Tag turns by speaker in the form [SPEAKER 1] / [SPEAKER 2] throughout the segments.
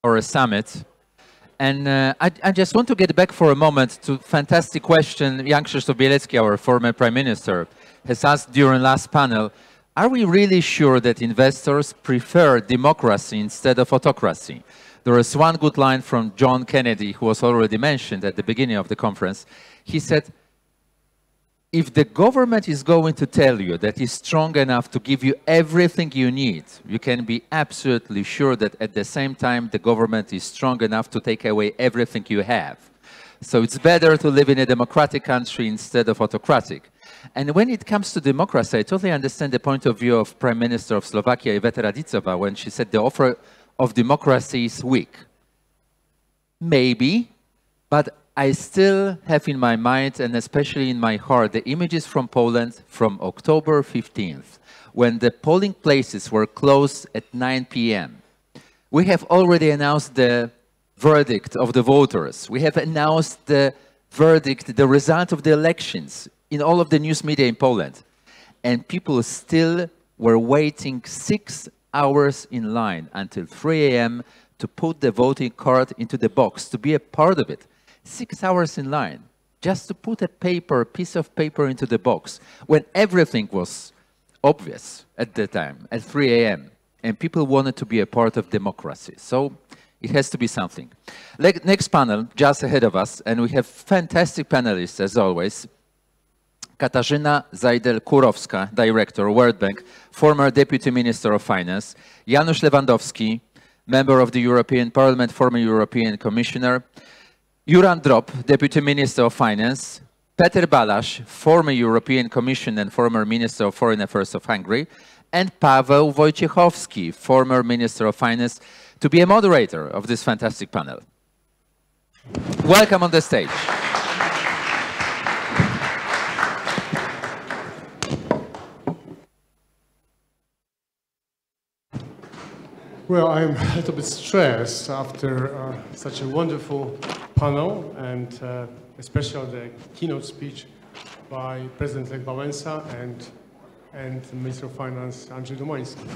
[SPEAKER 1] or a summit. And I just want to get back for a moment to fantastic question Jan Krzysztof Bielecki, our former prime minister, has asked during last panel. Are we really sure that investors prefer democracy instead of autocracy? There is one good line from John Kennedy, who was already mentioned at the beginning of the conference. He said, if the government is going to tell you that it's strong enough to give you everything you need, you can be absolutely sure that at the same time the government is strong enough to take away everything you have. So it's better to live in a democratic country instead of autocratic. And when it comes to democracy, I totally understand the point of view of Prime Minister of Slovakia, Iveta Radicová, when she said the offer of democracy is weak. Maybe, but I still have in my mind and especially in my heart the images from Poland from October 15th, when the polling places were closed at 9 p.m. We have already announced the verdict of the voters. We have announced the verdict, the result of the elections in all of the news media in Poland. And people still were waiting 6 hours in line until 3 a.m. to put the voting card into the box, to be a part of it. 6 hours in line, just to put a piece of paper into the box, when everything was obvious at the time, at 3 a.m., and people wanted to be a part of democracy. So it has to be something. Next panel, just ahead of us, and we have fantastic panelists, as always. Katarzyna Zajdel-Kurowska, Director, World Bank, former Deputy Minister of Finance. Janusz Lewandowski, Member of the European Parliament, former European Commissioner. Juran Drop, Deputy Minister of Finance, Peter Balasz, former European Commissioner and former Minister of Foreign Affairs of Hungary, and Paweł Wojciechowski, former Minister of Finance, to be a moderator of this fantastic panel. Welcome on the stage.
[SPEAKER 2] Well, I'm a little bit stressed after such a wonderful panel, and especially the keynote speech by President Lech Wałęsa and Minister of Finance Andrzej Domański.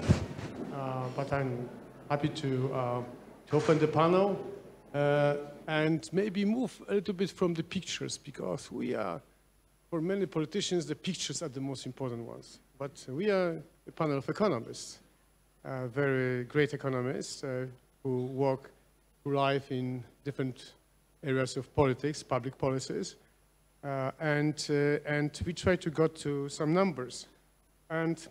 [SPEAKER 2] But I'm happy to open the panel and maybe move a little bit from the pictures, because for many politicians, the pictures are the most important ones. But we are a panel of economists. Very great economists who work, who live in different areas of politics, public policies, and we try to go to some numbers. And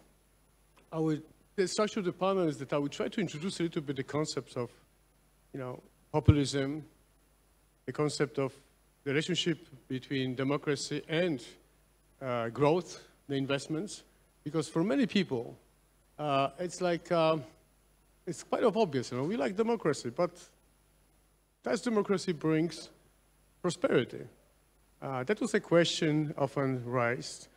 [SPEAKER 2] the structure of the panel is that I will try to introduce a little bit the concepts of, populism, the concept of the relationship between democracy and growth, the investments, because for many people, it's like, it's quite obvious, we like democracy, but does democracy brings prosperity? That was a question often raised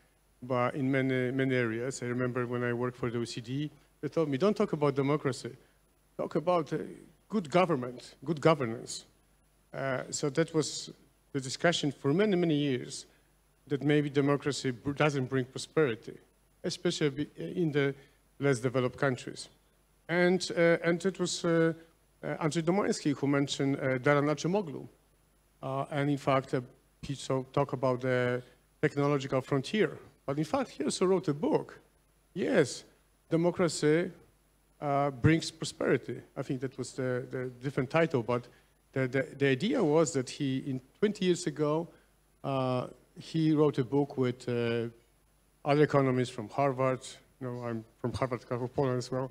[SPEAKER 2] in many areas. I remember when I worked for the OECD, they told me, don't talk about democracy, talk about good government, good governance. So that was the discussion for many years, that maybe democracy doesn't bring prosperity, especially in the less developed countries. And it was Andrzej Domański who mentioned Dara Nacemoglu. And in fact, he talked about the technological frontier. But in fact, he also wrote a book. Yes, democracy brings prosperity. I think that was the different title, but the idea was that 20 years ago, he wrote a book with other economists from Harvard. I'm from Harvard, from Poland as well.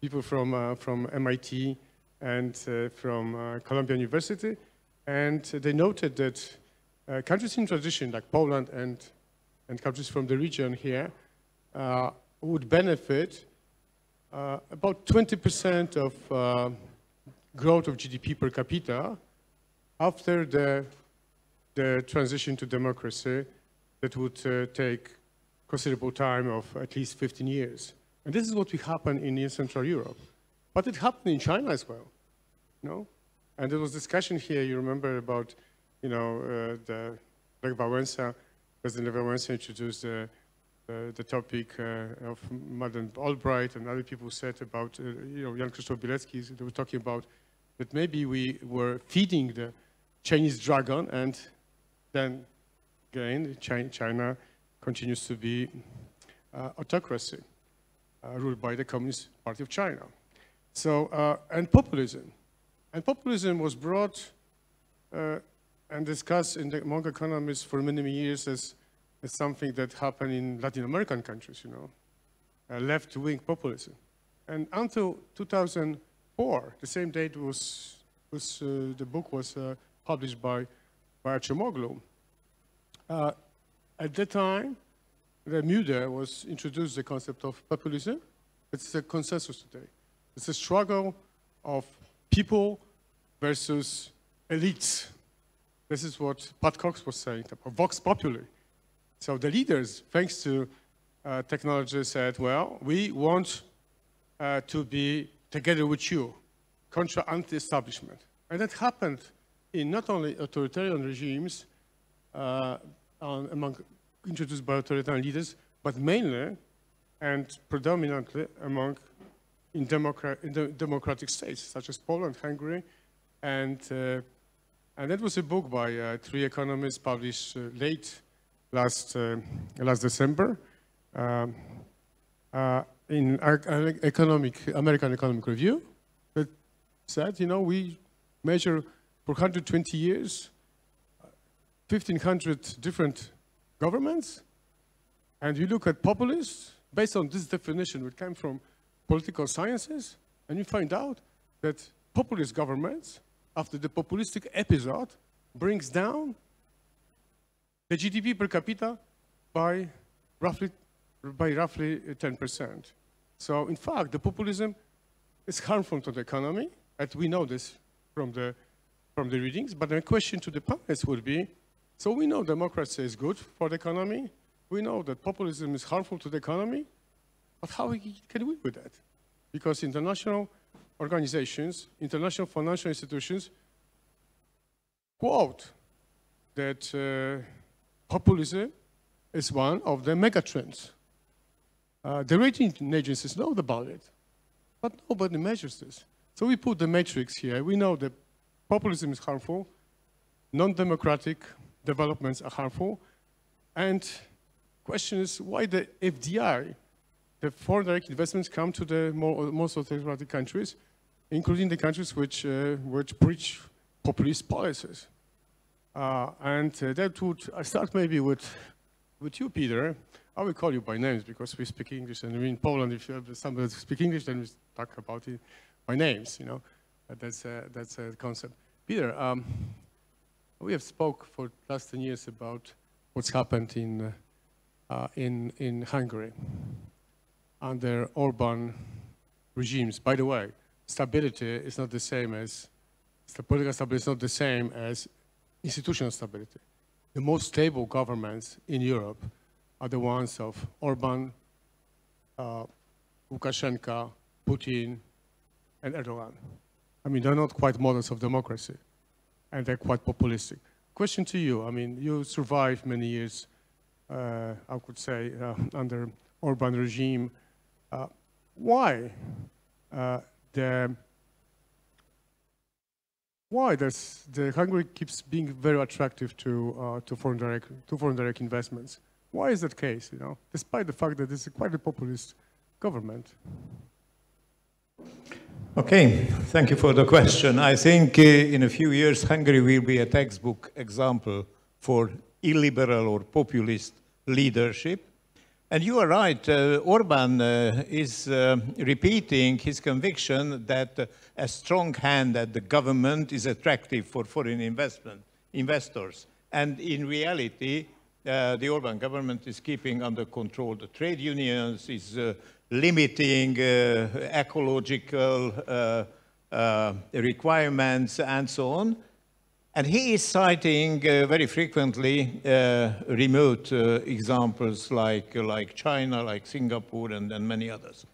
[SPEAKER 2] People from MIT and from Columbia University. And they noted that countries in transition, like Poland and countries from the region here, would benefit about 20% of growth of GDP per capita after the transition to democracy that would take considerable time of at least 15 years. And this is what will happen in East Central Europe. But it happened in China as well, And there was discussion here, you remember, about, the Lech Wałęsa, President Lech Wałęsa introduced the topic of Madeleine Albright, and other people said about, Jan Krzysztof Bielecki, they were talking about that maybe we were feeding the Chinese dragon, and then again, China continues to be autocracy, ruled by the Communist Party of China. So, and populism. And populism was brought and discussed among economists for many, many years as something that happened in Latin American countries, you know, left-wing populism. And until 2004, the same date the book was published by Acemoglu. At that time, the Muda was introduced the concept of populism. It's a consensus today. It's a struggle of people versus elites. This is what Pat Cox was saying, vox populi. So the leaders, thanks to technology, said, well, we want to be together with you, contra anti-establishment. And that happened in not only authoritarian regimes introduced by authoritarian leaders, but mainly and predominantly in democratic states, such as Poland, Hungary, and that was a book by 3 economists published late last December in American Economic Review that said, you know, we measure for 120 years 1,500 different governments, and you look at populists based on this definition, which came from political sciences, and you find out that populist governments, after the populistic episode, brings down the GDP per capita by roughly 10%. So, in fact, the populism is harmful to the economy, and we know this from the readings. But the question to the panelists would be: so we know democracy is good for the economy. We know that populism is harmful to the economy. But how can we do that? Because international organizations, international financial institutions quote that populism is one of the megatrends. The rating agencies know about it, but nobody measures this. So we put the matrix here. We know that populism is harmful, non-democratic developments are harmful, and the question is why the FDI, the foreign direct investments, come to the most autocratic countries, including the countries which preach populist policies. That would, I start maybe with you, Peter. I will call you by names because we speak English, and in Poland, if you have somebody that speaks English, then we talk about it by names, you know. That's a concept. Peter, we have spoke for the last 10 years about what's happened in Hungary under Orban regimes. By the way, stability is not the same as, political stability is not the same as institutional stability. The most stable governments in Europe are the ones of Orban, Lukashenko, Putin, and Erdogan. I mean, they're not quite models of democracy, and they're quite populistic. Question to you, I mean, you survived many years, I could say, under Orban regime. Why does the Hungary keeps being very attractive to foreign direct investments? Why is that case? You know, despite the fact that it's quite a populist government.
[SPEAKER 3] Okay, thank you for the question. I think in a few years Hungary will be a textbook example for illiberal or populist leadership. And you are right, Orban is repeating his conviction that a strong hand at the government is attractive for foreign investors. And in reality, the Orban government is keeping under control the trade unions, is limiting ecological requirements and so on. And he is citing very frequently remote examples like China, like Singapore, and many others.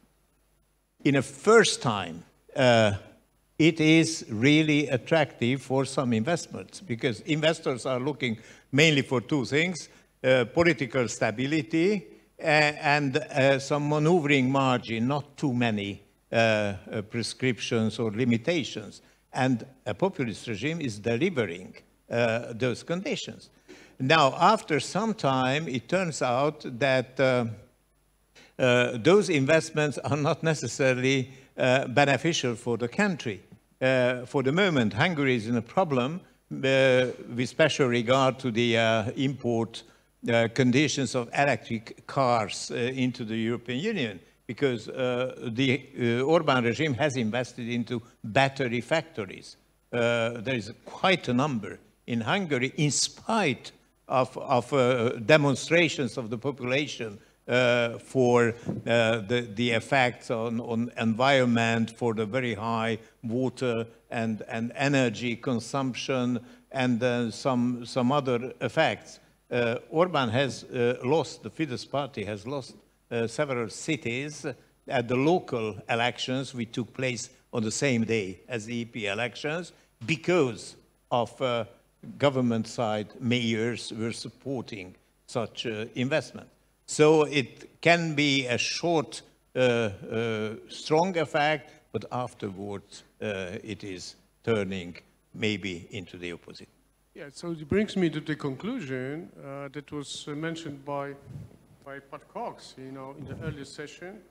[SPEAKER 3] In a first time, it is really attractive for some investments because investors are looking mainly for 2 things, political stability and some maneuvering margin, not too many prescriptions or limitations. And a populist regime is delivering those conditions. Now, after some time, it turns out that those investments are not necessarily beneficial for the country. For the moment, Hungary is in a problem with special regard to the import conditions of electric cars into the European Union, because the Orbán regime has invested into battery factories. There is quite a number in Hungary, in spite of demonstrations of the population for the effects on environment, for the very high water and energy consumption, and some other effects. Orbán has lost, the Fidesz party has lost several cities at the local elections, which took place on the same day as the EP elections, because of government side mayors were supporting such investment. So it can be a short, strong effect, but afterwards it is turning maybe into the opposite.
[SPEAKER 2] Yeah, so it brings me to the conclusion that was mentioned by Pat Cox, you know, in the earlier session.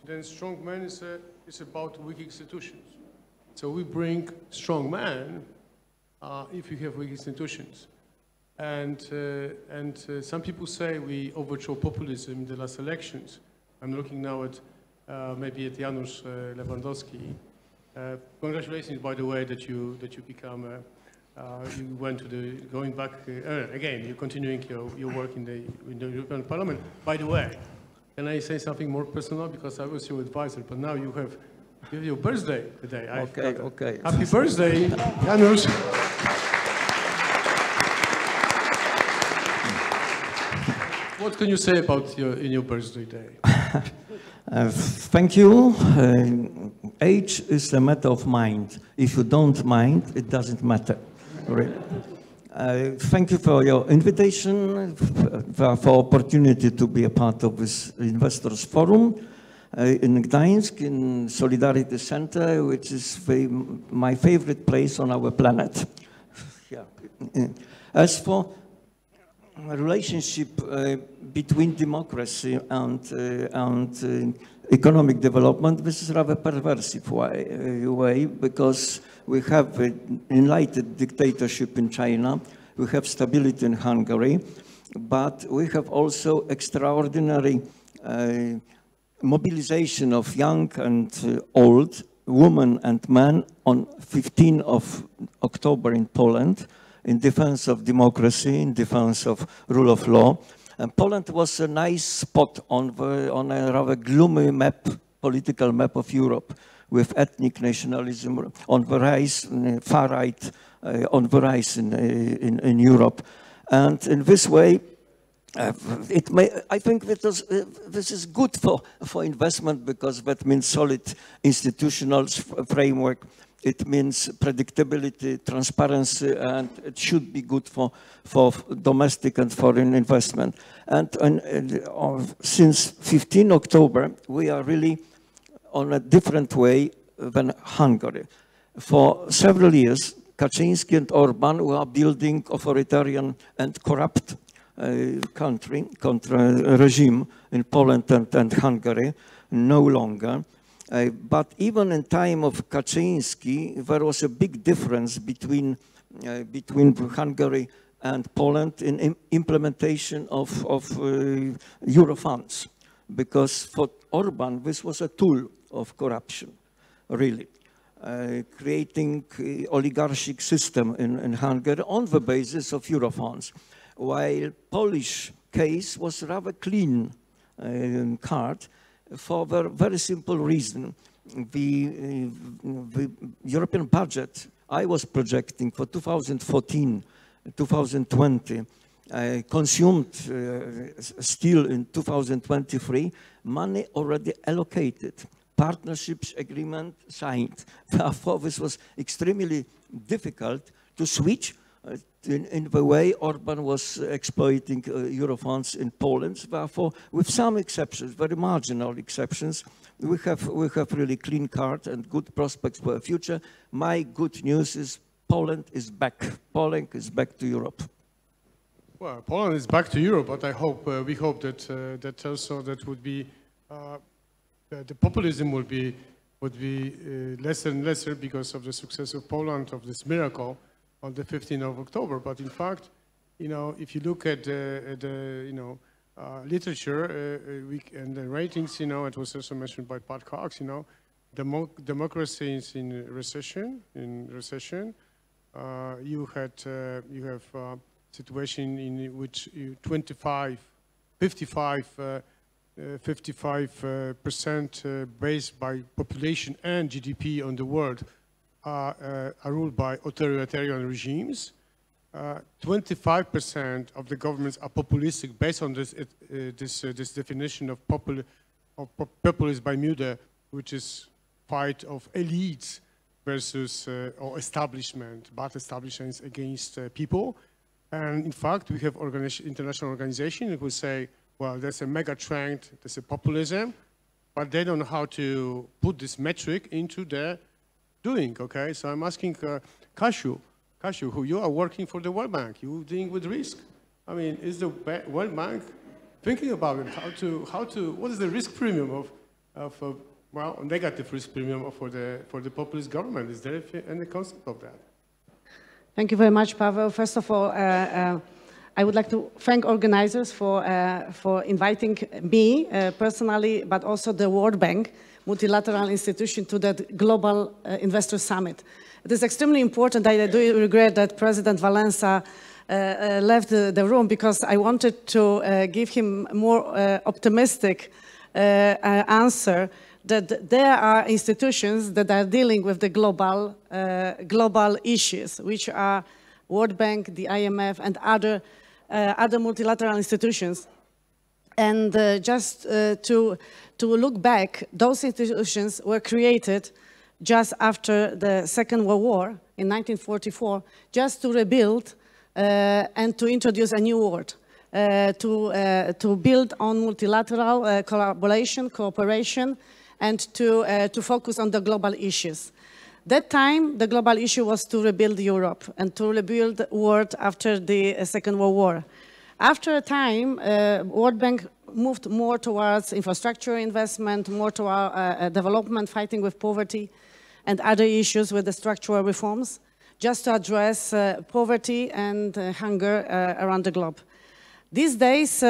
[SPEAKER 2] Then strong man is about weak institutions. So we bring strong man if you have weak institutions. And some people say we overthrow populism in the last elections. I'm looking now at maybe at Janusz Lewandowski. Congratulations, by the way, that you become you went to the going back again. You're continuing your work in the European Parliament. By the way, can I say something more personal, because I was your advisor, but now you have your birthday today.
[SPEAKER 4] Okay.
[SPEAKER 2] Happy birthday, Janusz. What can you say about your birthday day?
[SPEAKER 4] Thank you. Age is a matter of mind. If you don't mind, it doesn't matter. Really. Thank you for your invitation, for opportunity to be a part of this Investors Forum in Gdańsk, in Solidarity Center, which is my favorite place on our planet. Yeah. As for relationship between democracy and economic development, this is rather perversive way, because we have an enlightened dictatorship in China, we have stability in Hungary, but we have also extraordinary mobilization of young and old, women and men, on 15th of October in Poland, in defense of democracy, in defense of rule of law. And Poland was a nice spot on a rather gloomy map, political map of Europe, with ethnic nationalism on the rise, far right on the rise in Europe. And in this way, I think that this is good for investment, because that means solid institutional framework. It means predictability, transparency, and it should be good for domestic and foreign investment. And since 15 October, we are really on a different way than Hungary. For several years, Kaczynski and Orbán were building authoritarian and corrupt regime in Poland and Hungary, no longer. But even in time of Kaczynski, there was a big difference between Hungary and Poland in implementation of Euro funds, because for Orbán this was a tool of corruption, really, creating oligarchic system in Hungary on the basis of Euro funds, while Polish case was rather clean card. For the very simple reason, the European budget I was projecting for 2014, 2020, consumed still in 2023, money already allocated, partnerships agreement signed. Therefore, this was extremely difficult to switch in the way Orban was exploiting Euro funds in Poland. Therefore, with some exceptions, very marginal exceptions, we have really clean card and good prospects for the future. My good news is Poland is back. Poland is back to Europe.
[SPEAKER 2] Well, Poland is back to Europe, but I hope we hope that that also that would be the populism would be lesser and lesser because of the success of Poland, of this miracle on the 15th of October. But in fact, you know, if you look at the you know, literature and the ratings, you know, it was also mentioned by Pat Cox, you know, democracy is in recession. You have situation in which 55% based by population and GDP on the world are ruled by authoritarian regimes. 25% of the governments are populistic based on this definition of populism by Mude, which is fight of elites versus or establishment, bad establishments against people. And in fact, we have international organizations who say, well, there's a mega trend, there's a populism, but they don't know how to put this metric into their doing, okay? So I'm asking Kashu, who you are working for the World Bank, you dealing with risk. I mean, is the World Bank thinking about it, what is the risk premium of well, negative risk premium for the populist government? Is there any concept of that?
[SPEAKER 5] Thank you very much, Pavel. First of all, I would like to thank organizers for inviting me personally, but also the World Bank, multilateral institution, to that global investor summit. It is extremely important. I do regret that President Wałęsa left the room because I wanted to give him more optimistic answer that there are institutions that are dealing with the global issues, which are World Bank, the IMF, and other multilateral institutions. And just to look back, those institutions were created just after the Second World War in 1944, just to rebuild and to introduce a new world, to build on multilateral collaboration, cooperation, and to focus on the global issues. That time, the global issue was to rebuild Europe and to rebuild the world after the Second World War. After a time, World Bank moved more towards infrastructure investment, more toward development, fighting with poverty, and other issues with the structural reforms, just to address poverty and hunger around the globe. These days,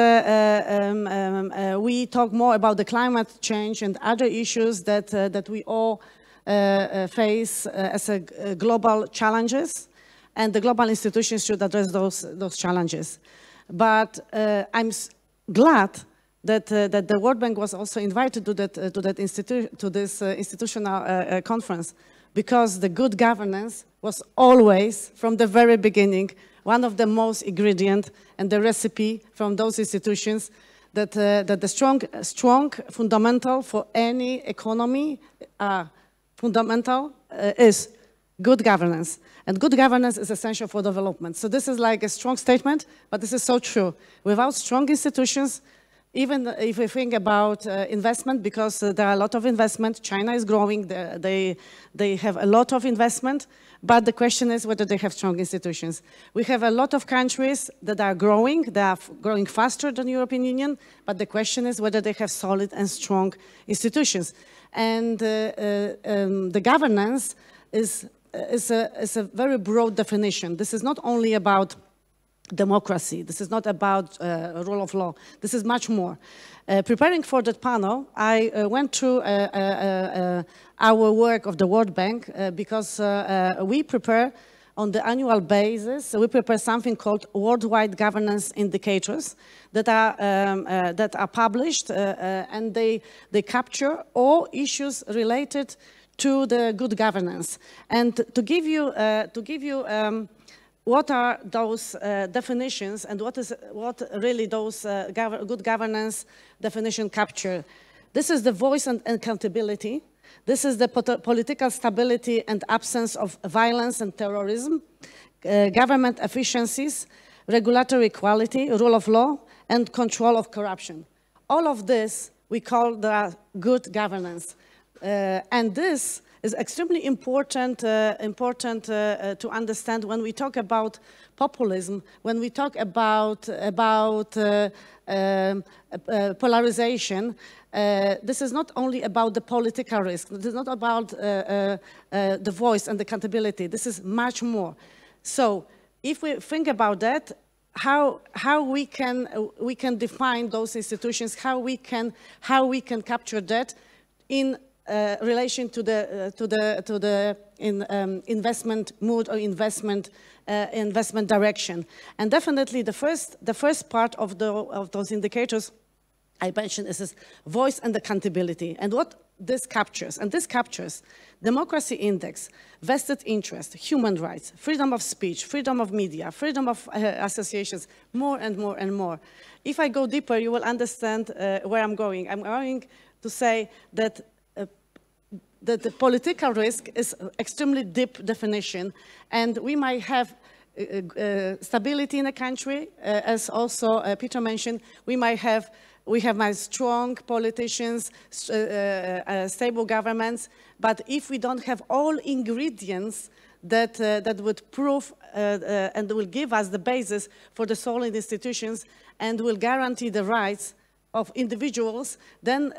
[SPEAKER 5] we talk more about the climate change and other issues that we all face as global challenges, and the global institutions should address those challenges. But I'm glad that the World Bank was also invited to this institutional conference, because the good governance was always, from the very beginning, one of the most ingredient and the recipe from those institutions that the strong fundamental for any economy fundamental is good governance. And good governance is essential for development. So this is like a strong statement, but this is so true. Without strong institutions, even if we think about investment, because there are a lot of investment, China is growing, they have a lot of investment, but the question is whether they have strong institutions. We have a lot of countries that are growing faster than the European Union, but the question is whether they have solid and strong institutions. And the governance is a very broad definition. This is not only about democracy. This is not about rule of law. This is much more. Preparing for that panel, I went through our work of the World Bank because we prepare on the annual basis, we prepare something called worldwide governance indicators that are published and they capture all issues related to the good governance. And to give you what are those definitions and what really those good governance definition capture. This is the voice and accountability. This is the political stability and absence of violence and terrorism. government efficiencies, regulatory quality, rule of law, and control of corruption. All of this we call the good governance. And this is extremely important, to understand when we talk about populism, when we talk about polarization. This is not only about the political risk. This is not about the voice and accountability. This is much more. So if we think about that, how we can define those institutions, how we can capture that in relation to the investment mood or investment direction. And definitely the first part of those indicators I mentioned is this voice and accountability. And what this captures, democracy index, vested interest, human rights, freedom of speech, freedom of media, freedom of associations, more and more and more. If I go deeper, you will understand where I'm going. I'm going to say that the political risk is extremely deep definition, and we might have stability in a country, as also Piotr mentioned. We have my strong politicians, stable governments, but if we don't have all ingredients that would prove and will give us the basis for the solid institutions and will guarantee the rights of individuals, then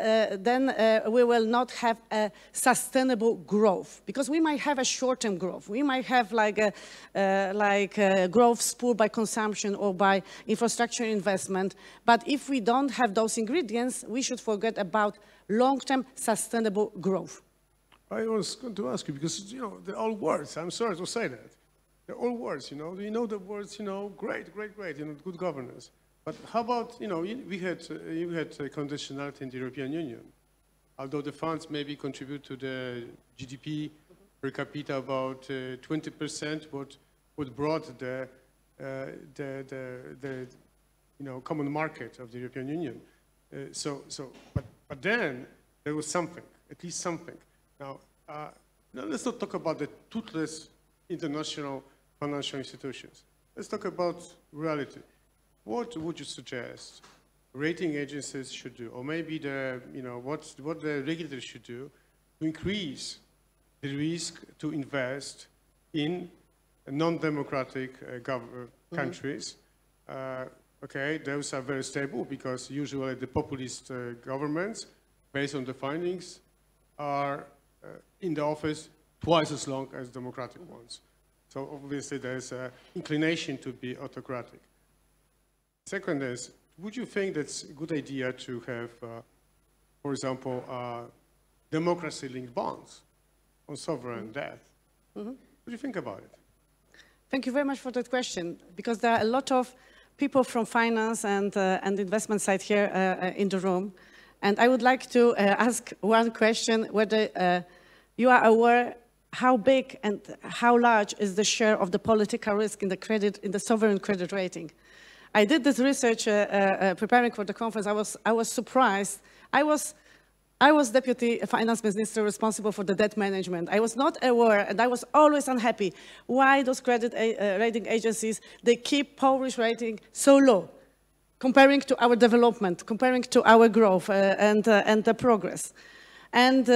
[SPEAKER 5] we will not have a sustainable growth, because we might have a short-term growth. We might have like a growth spurred by consumption or by infrastructure investment. But if we don't have those ingredients, we should forget about long-term sustainable growth.
[SPEAKER 2] I was going to ask you, because, they're all words. I'm sorry to say that. They're all words, Do you know the words, great, great, great, good governance. But how about, you had conditionality in the European Union. Although the funds maybe contribute to the GDP per capita about 20%, what brought the common market of the European Union. But then there was something, at least something. Now let's not talk about the toothless international financial institutions. Let's talk about reality. What would you suggest rating agencies should do, or maybe what the regulators should do to increase the risk to invest in non-democratic countries? Okay, those are very stable because usually the populist governments, based on the findings, are in the office twice as long as democratic ones. So obviously there's an inclination to be autocratic. Second is, would you think that's a good idea to have, for example, democracy-linked bonds on sovereign debt? What do you think about it?
[SPEAKER 5] Thank you very much for that question, because there are a lot of people from finance and investment side here in the room. And I would like to ask one question, whether you are aware how big and how large is the share of the political risk in the sovereign credit rating. I did this research preparing for the conference. I was surprised. I was deputy finance minister responsible for the debt management. I was not aware, and I was always unhappy why those credit rating agencies, they keep Polish rating so low, comparing to our development, comparing to our growth and the progress. And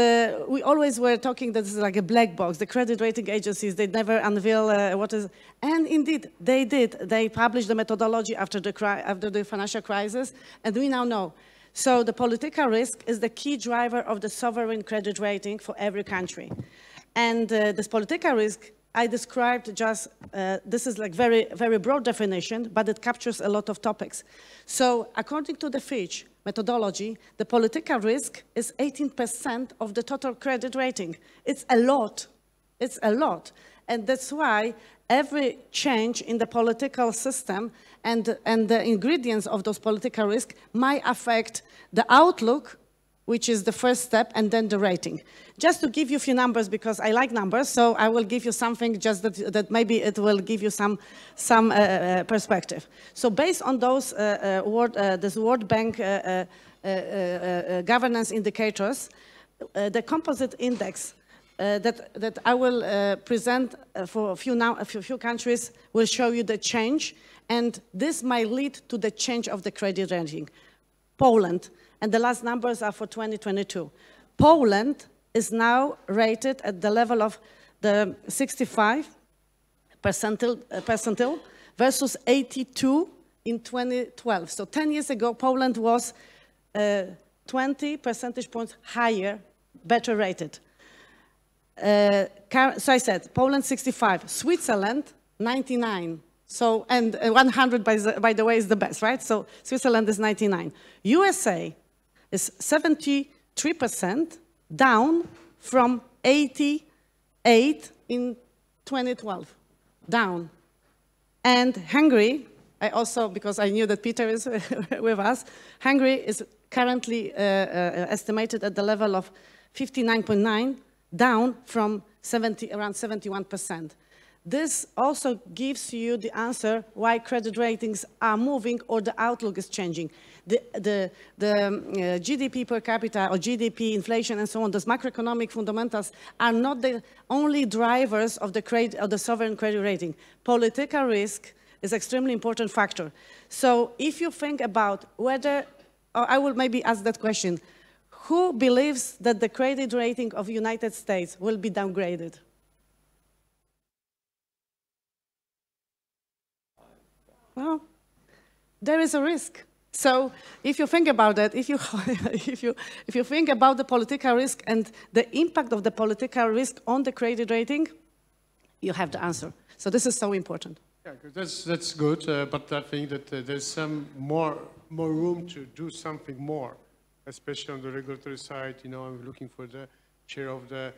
[SPEAKER 5] we always were talking that this is like a black box. The credit rating agencies, they never unveil what is. And indeed, they did. They published the methodology after the financial crisis, and we now know. So the political risk is the key driver of the sovereign credit rating for every country. And this political risk, I described just, this is like very, very broad definition, but it captures a lot of topics. So according to the Fitch methodology, the political risk is 18% of the total credit rating. It's a lot. It's a lot. And that's why every change in the political system and the ingredients of those political risks might affect the outlook, which is the first step, and then the rating. Just to give you a few numbers, because I like numbers, so I will give you something just that maybe it will give you some perspective. So based on those this World Bank governance indicators, the composite index that I will present for a few countries will show you the change, and this might lead to the change of the credit rating. Poland, and the last numbers are for 2022. Poland is now rated at the level of the 65 percentile versus 82 in 2012. So 10 years ago, Poland was 20 percentage points higher, better rated. So I said, Poland 65, Switzerland 99. So, and 100, by the way, is the best, right? So Switzerland is 99. USA is 73%, down from 88 in 2012, down. And Hungary, I also, because I knew that Peter is with us, Hungary is currently estimated at the level of 59.9, down from around 71%. This also gives you the answer why credit ratings are moving or the outlook is changing. The GDP per capita or GDP, inflation and so on, those macroeconomic fundamentals are not the only drivers of the sovereign credit rating. Political risk is an extremely important factor. So if you think about whether, or I will maybe ask that question, who believes that the credit rating of the United States will be downgraded? Well, there is a risk. So if you think about that, if you think about the political risk and the impact of the political risk on the credit rating, you have the answer. So this is so important.
[SPEAKER 2] Yeah, that's good, but I think that there's some more room to do something more, especially on the regulatory side. You know, I'm looking for the chair of the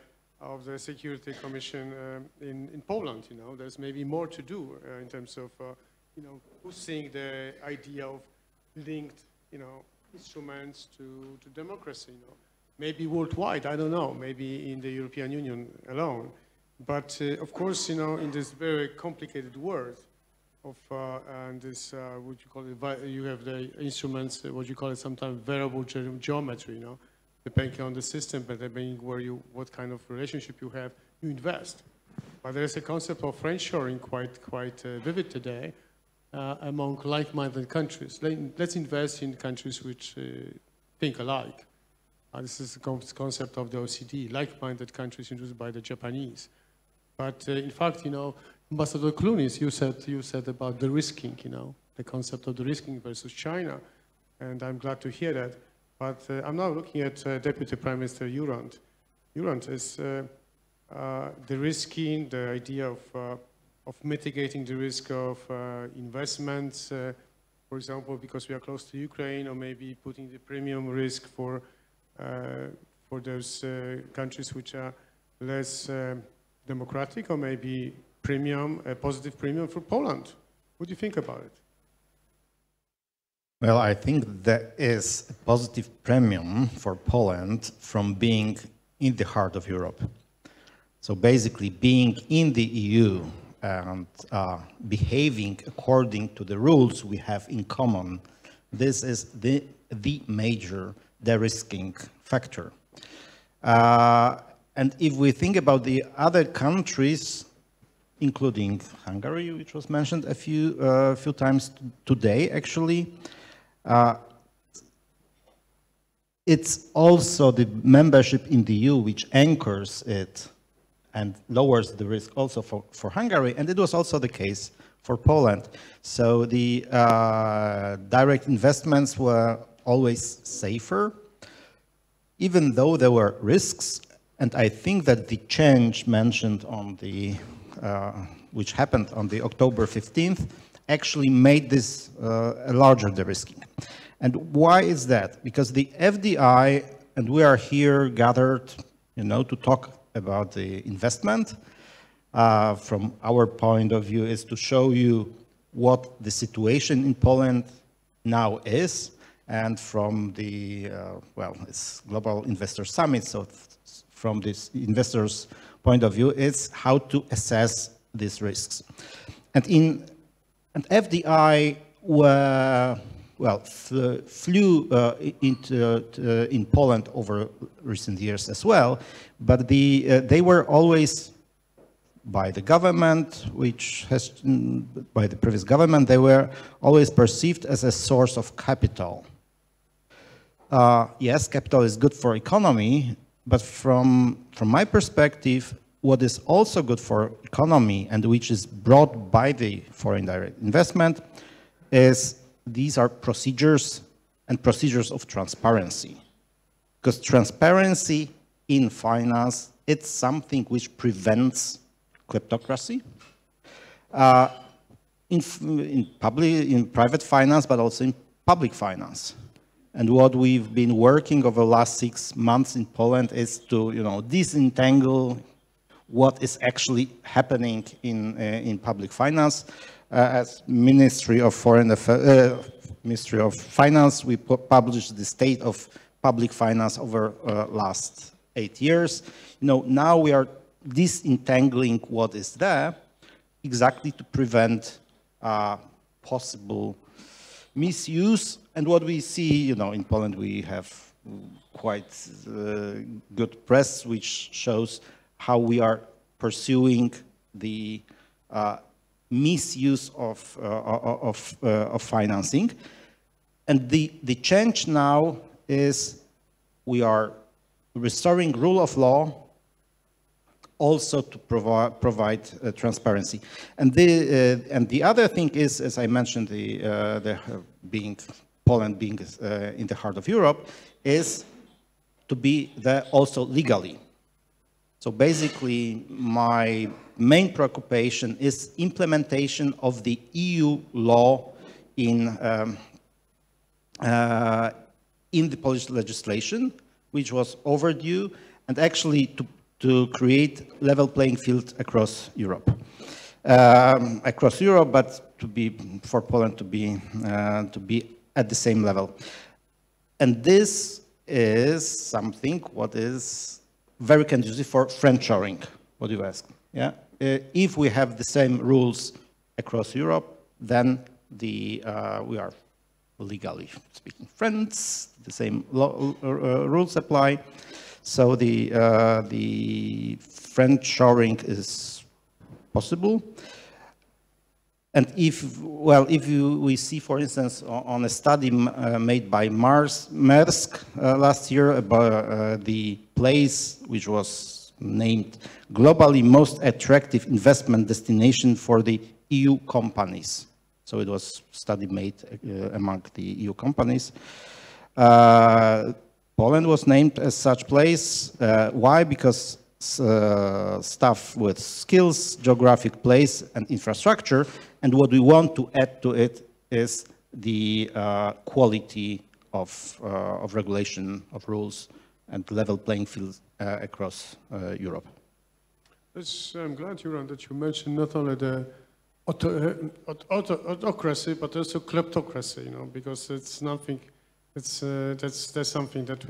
[SPEAKER 2] Security Commission in Poland. You know, there's maybe more to do in terms of you know, pushing the idea of linked, you know, instruments to democracy. You know, maybe worldwide. I don't know. Maybe in the European Union alone. But of course, you know, in this very complicated world of and this what you call it, you have the instruments, what you call it sometimes variable geometry. You know, depending on the system, but depending what kind of relationship you have, you invest. But there is a concept of friendshoring quite vivid today. Among like-minded countries. Let's invest in countries which think alike. This is the concept of the OECD, like-minded countries introduced by the Japanese. But in fact, you know, Ambassador Clunis, you said about the risking, you know, the concept of the risking versus China. And I'm glad to hear that. But I'm now looking at Deputy Prime Minister Jurand. Jurand is the risking, the idea of mitigating the risk of investments, for example, because we are close to Ukraine, or maybe putting the premium risk for those countries which are less democratic, or maybe a positive premium for Poland. What do you think about it?
[SPEAKER 6] Well, I think there is a positive premium for Poland from being in the heart of Europe. So basically being in the EU and behaving according to the rules we have in common, this is the major de-risking factor. And if we think about the other countries, including Hungary, which was mentioned a few times today, actually, it's also the membership in the EU which anchors it and lowers the risk also for Hungary, and it was also the case for Poland. So the direct investments were always safer, even though there were risks, and I think that the change mentioned on the, which happened on the October 15th, actually made this a larger de-risking. And why is that? Because the FDI, and we are here gathered, you know, to talk about the investment, from our point of view, is to show you what the situation in Poland now is, and from the, well, it's Global Investor Summit, so from this investors' point of view, is how to assess these risks. And FDI were, well, flew in Poland over recent years as well, but they were always, by the government, by the previous government, they were always perceived as a source of capital. Yes, capital is good for economy, but from my perspective, what is also good for economy and which is brought by the foreign direct investment is these are procedures and procedures of transparency. Because transparency in finance, it's something which prevents kleptocracy in private finance, but also in public finance. And what we've been working over the last 6 months in Poland is to, disentangle what is actually happening in public finance. As Ministry of Ministry of Finance, we published the state of public finance over last 8 years. Now we are disentangling what is there exactly to prevent possible misuse. And what we see, in Poland, we have quite good press, which shows how we are pursuing the misuse of financing. And the change now is we are restoring rule of law also to provide transparency. And the other thing is, as I mentioned, Poland being in the heart of Europe, is to be there also legally. So basically, my main preoccupation is implementation of the EU law in the Polish legislation, which was overdue, and actually to create level playing field across Europe. But for Poland to be at the same level. And this is something what is very conducive for friendshoring, what you ask. Yeah? If we have the same rules across Europe, then we are legally speaking friends, the same rules apply. So the friendshoring is possible. And we see, for instance, on a study made by Maersk last year about the place which was named globally most attractive investment destination for the EU companies. So it was a study made among the EU companies. Poland was named as such place. Why? Because stuff with skills, geographic place, and infrastructure. And what we want to add to it is the quality of regulation, of rules, and level playing field across Europe.
[SPEAKER 2] I'm glad, Juran, that you mentioned not only the autocracy, but also kleptocracy, because it's nothing. That's something that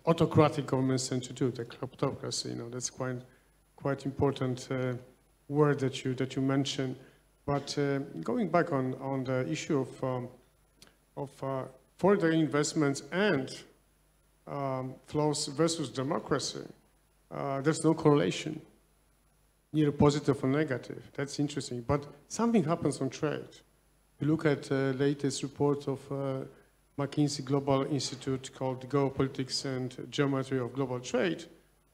[SPEAKER 2] autocratic governments tend to do. The kleptocracy, that's quite important word that you mentioned. But going back on the issue of foreign investments and flows versus democracy, there's no correlation, neither positive or negative. That's interesting. But something happens on trade. You look at the latest report of McKinsey Global Institute called Geopolitics and Geometry of Global Trade.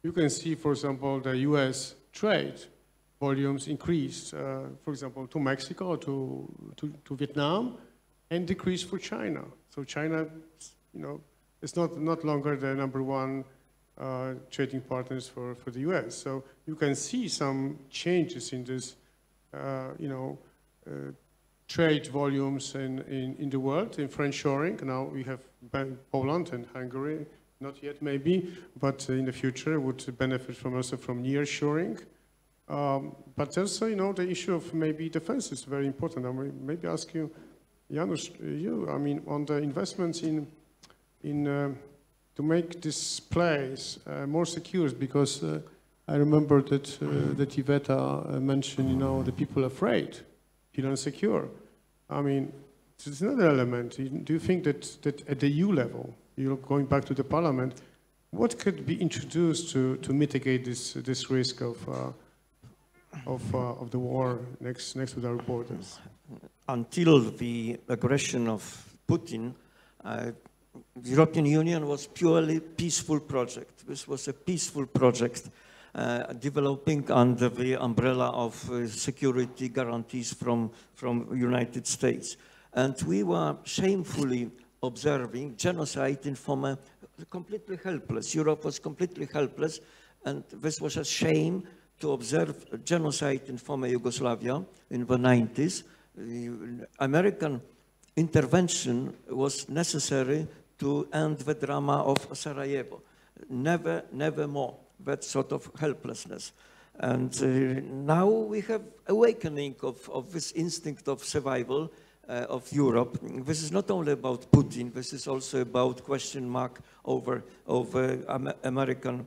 [SPEAKER 2] You can see, for example, the US trade volumes increased, for example, to Mexico, to Vietnam, and decreased for China. So China, is not longer the #1 trading partners for the US. So you can see some changes in this, trade volumes in the world, in friendshoring. Now we have Poland and Hungary, not yet maybe, but in the future would benefit also from nearshoring. But also, the issue of maybe defense is very important. I mean, maybe ask you, Janusz, on the investments to make this place more secure, because I remember that Iveta mentioned, the people afraid, feel insecure. I mean, It's another element. Do you think that at the EU level, you're going back to the Parliament, what could be introduced to mitigate this risk of the war next to our borders?
[SPEAKER 4] Until the aggression of Putin, the European Union was purely peaceful project. This was a peaceful project developing under the umbrella of security guarantees from United States. And we were shamefully observing genocide in former completely helpless. Europe was completely helpless, and this was a shame to observe genocide in former Yugoslavia in the 90s. American intervention was necessary to end the drama of Sarajevo. Never more that sort of helplessness. And now we have awakening of this instinct of survival of Europe. This is not only about Putin, this is also about question mark over American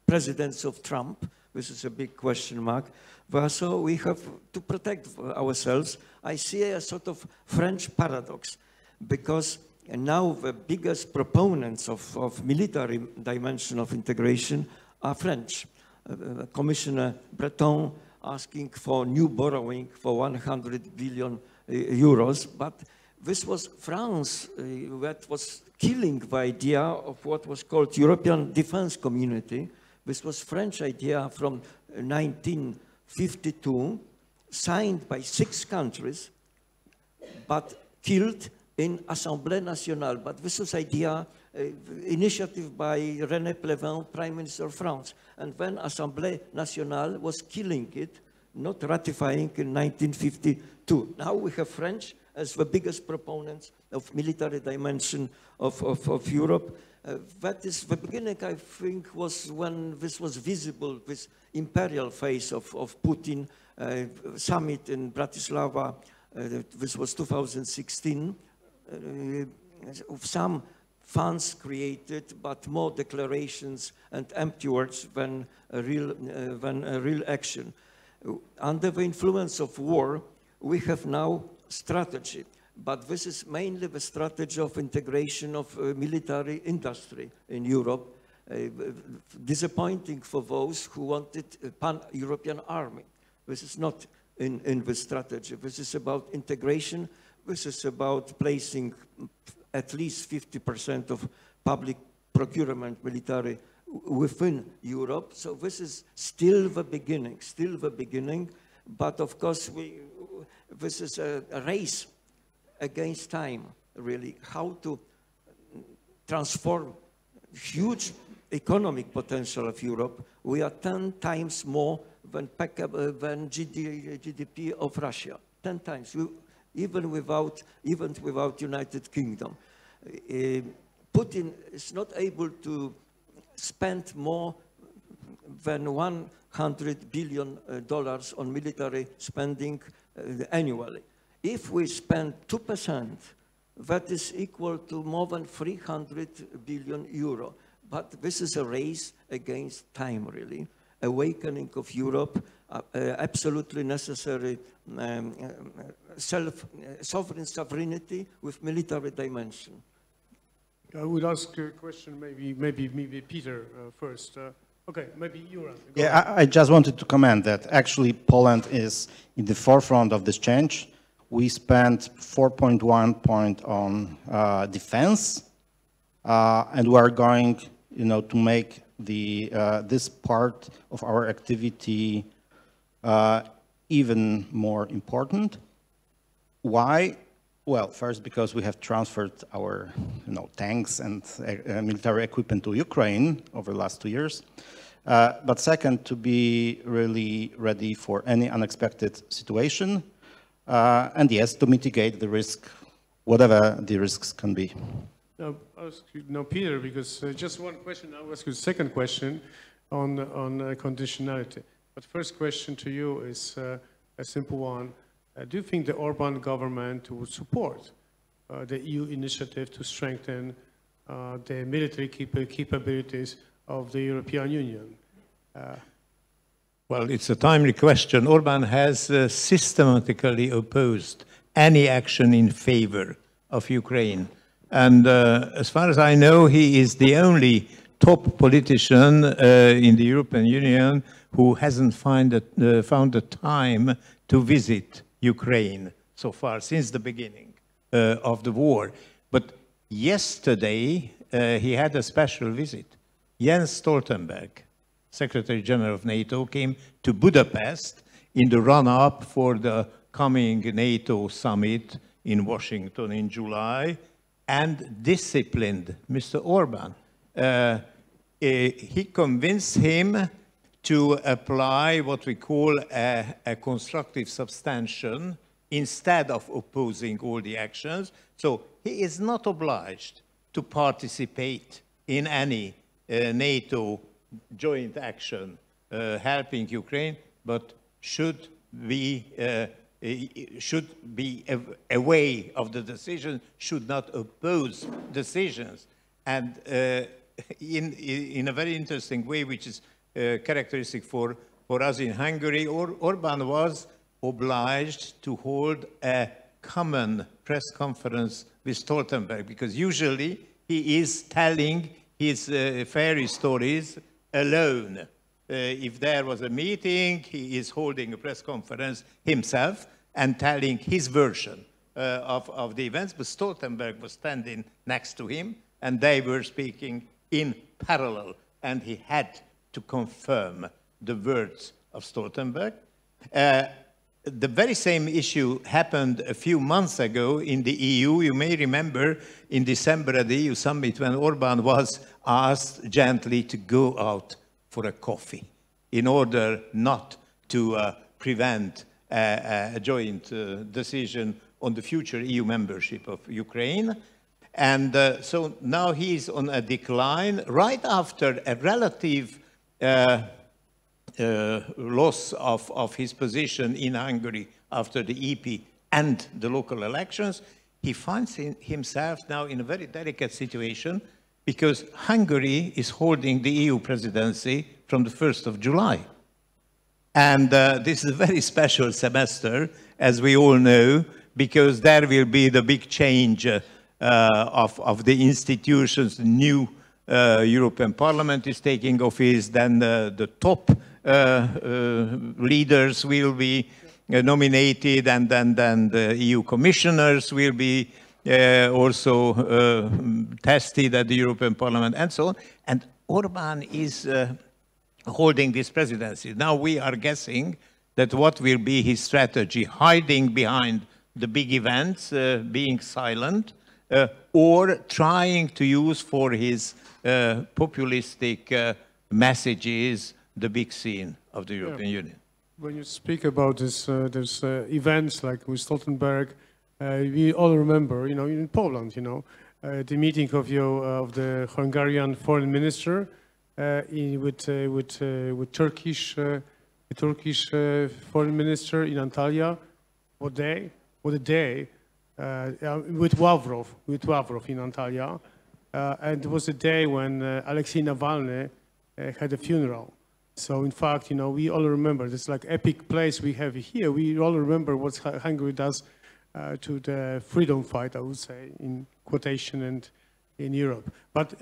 [SPEAKER 4] presidents of Trump. This is a big question mark. So we have to protect ourselves. I see a sort of French paradox, because now the biggest proponents of military dimension of integration are French. Commissioner Breton asking for new borrowing for 100 billion euros, but this was France that was killing the idea of what was called European Defense Community. This was French idea from 1952, signed by 6 countries, but killed in Assemblée Nationale. But this was idea, initiative by René Pleven, Prime Minister of France. And when Assemblée Nationale was killing it, not ratifying in 1952. Now we have French as the biggest proponents of military dimension of Europe. That is the beginning, I think, was when this was visible, this imperial phase of Putin. Summit in Bratislava, this was 2016. Some funds created, but more declarations and empty words than a real action. Under the influence of war, we have now strategy, but this is mainly the strategy of integration of military industry in Europe, disappointing for those who wanted a pan-European army. This is not in the strategy. This is about integration. This is about placing at least 50% of public procurement military within Europe. So this is still the beginning, but of course this is a race against time, really, how to transform huge economic potential of Europe. We are 10 times more than GDP of Russia, 10 times, even without United Kingdom. Putin is not able to spend more than $100 billion on military spending annually. If we spend 2%, that is equal to more than 300 billion euro. But this is a race against time, really. Awakening of Europe, absolutely necessary sovereignty with military dimension.
[SPEAKER 2] I would ask a question, maybe Peter first. Okay, maybe you.
[SPEAKER 6] Yeah, I just wanted to comment that actually Poland is in the forefront of this change. We spent 4.1 point on defense, and we are going, to make this part of our activity even more important. Why? Well, first, because we have transferred our tanks and military equipment to Ukraine over the last 2 years. But second, to be really ready for any unexpected situation. And yes, to mitigate the risk, whatever the risks can be.
[SPEAKER 2] Now, I'll ask you, Peter, because just one question, I'll ask you a second question on conditionality. But first question to you is a simple one. Do you think the Orban government would support the EU initiative to strengthen the military capabilities of the European Union?
[SPEAKER 3] Well, it's a timely question. Orban has systematically opposed any action in favor of Ukraine. And as far as I know, he is the only top politician in the European Union who hasn't found the time to visit Ukraine so far, since the beginning of the war. But yesterday, he had a special visit. Jens Stoltenberg, Secretary General of NATO, came to Budapest in the run-up for the coming NATO summit in Washington in July, and disciplined Mr. Orban. He convinced him to apply what we call a constructive substantiation instead of opposing all the actions. So he is not obliged to participate in any NATO joint action helping Ukraine, but should be away of the decision, should not oppose decisions. And in a very interesting way, which is characteristic for us in Hungary, Orban was obliged to hold a common press conference with Stoltenberg, because usually he is telling his fairy stories alone. If there was a meeting, he is holding a press conference himself and telling his version of the events, but Stoltenberg was standing next to him, and they were speaking in parallel, and he had to confirm the words of Stoltenberg. The very same issue happened a few months ago in the EU. You may remember in December at the EU summit when Orban was asked gently to go out for a coffee in order not to prevent a joint decision on the future EU membership of Ukraine. And so now he's on a decline right after a relative loss of his position in Hungary after the EP and the local elections. He finds himself now in a very delicate situation because Hungary is holding the EU presidency from the 1st of July. And this is a very special semester, as we all know, because there will be the big change of the institutions. The new European Parliament is taking office, then the top leaders will be nominated, and then the EU commissioners will be also tested at the European Parliament, and so on. And Orban is holding this presidency. Now we are guessing that what will be his strategy, hiding behind the big events, being silent, or trying to use for his populistic messages the big scene of the European Union.
[SPEAKER 2] When you speak about this events like with Stoltenberg, we all remember, in Poland, the meeting of the Hungarian foreign minister with Turkish foreign minister in Antalya. What a day! With Lavrov in Antalya, and it was a day when Alexei Navalny had a funeral. So in fact, we all remember this like epic place we have here. We all remember what Hungary does to the freedom fight, I would say, in quotation, and in Europe. But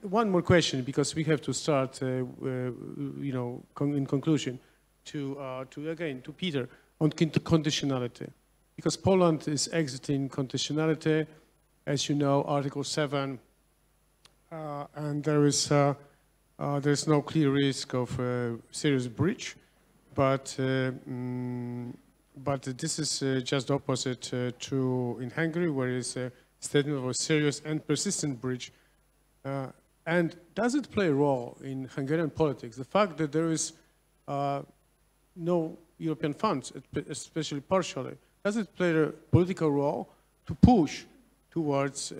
[SPEAKER 2] one more question, because we have to start, in conclusion, to Peter on conditionality, because Poland is exiting conditionality, as you know, Article 7, and there's no clear risk of serious breach, but this is just opposite to in Hungary, where it's a statement of a serious and persistent breach. And does it play a role in Hungarian politics, the fact that there is no European funds, especially partially? Does it play a political role to push towards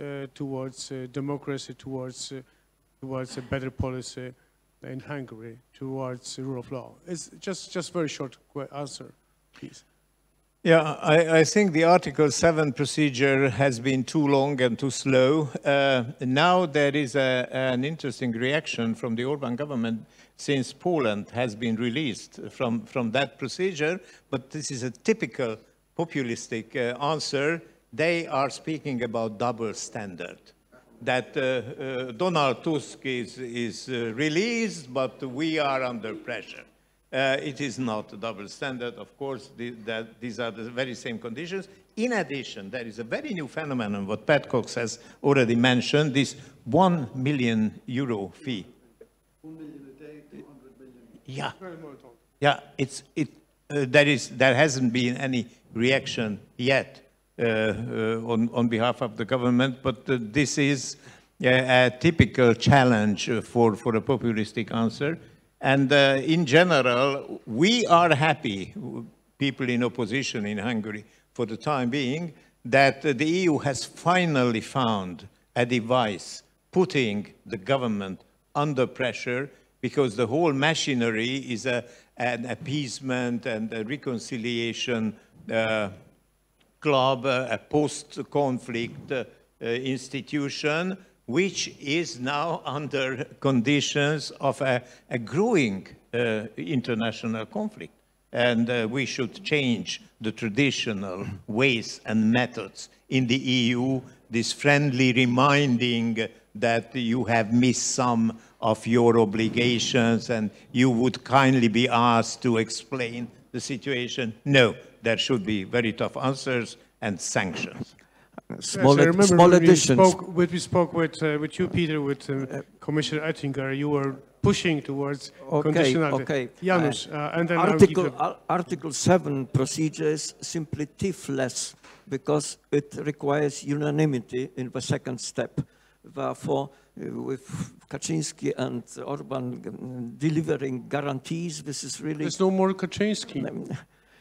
[SPEAKER 2] democracy, towards a better policy in Hungary, towards the rule of law? It's just very short answer, please.
[SPEAKER 3] Yeah, I think the Article 7 procedure has been too long and too slow. Now there is an interesting reaction from the Orban government since Poland has been released from that procedure, but this is a typical populistic answer. They are speaking about double standard, that Donald Tusk is released, but we are under pressure. It is not a double standard, of course. These are the very same conditions. In addition, there is a very new phenomenon, what Pat Cox has already mentioned, this €1 million fee.
[SPEAKER 7] 1 million a day, 200 million.
[SPEAKER 3] Yeah, yeah. There hasn't been any reaction yet on behalf of the government, but this is a typical challenge for a populistic answer. And in general, we are happy, people in opposition in Hungary, for the time being, that the EU has finally found a device putting the government under pressure, because the whole machinery is an appeasement and a reconciliation club, a post-conflict institution, which is now under conditions of a growing international conflict. And we should change the traditional ways and methods in the EU, this friendly reminding that you have missed some of your obligations and you would kindly be asked to explain the situation. No, there should be very tough answers and sanctions.
[SPEAKER 2] Small additions. When we spoke with you, Peter, with Commissioner Oettinger, you were pushing towards conditionality.
[SPEAKER 4] Okay.
[SPEAKER 2] Janusz, and then
[SPEAKER 4] Article 7 procedure is simply thiefless because it requires unanimity in the second step. Therefore, with Kaczynski and Orban delivering guarantees, this is really...
[SPEAKER 2] There's no more Kaczynski.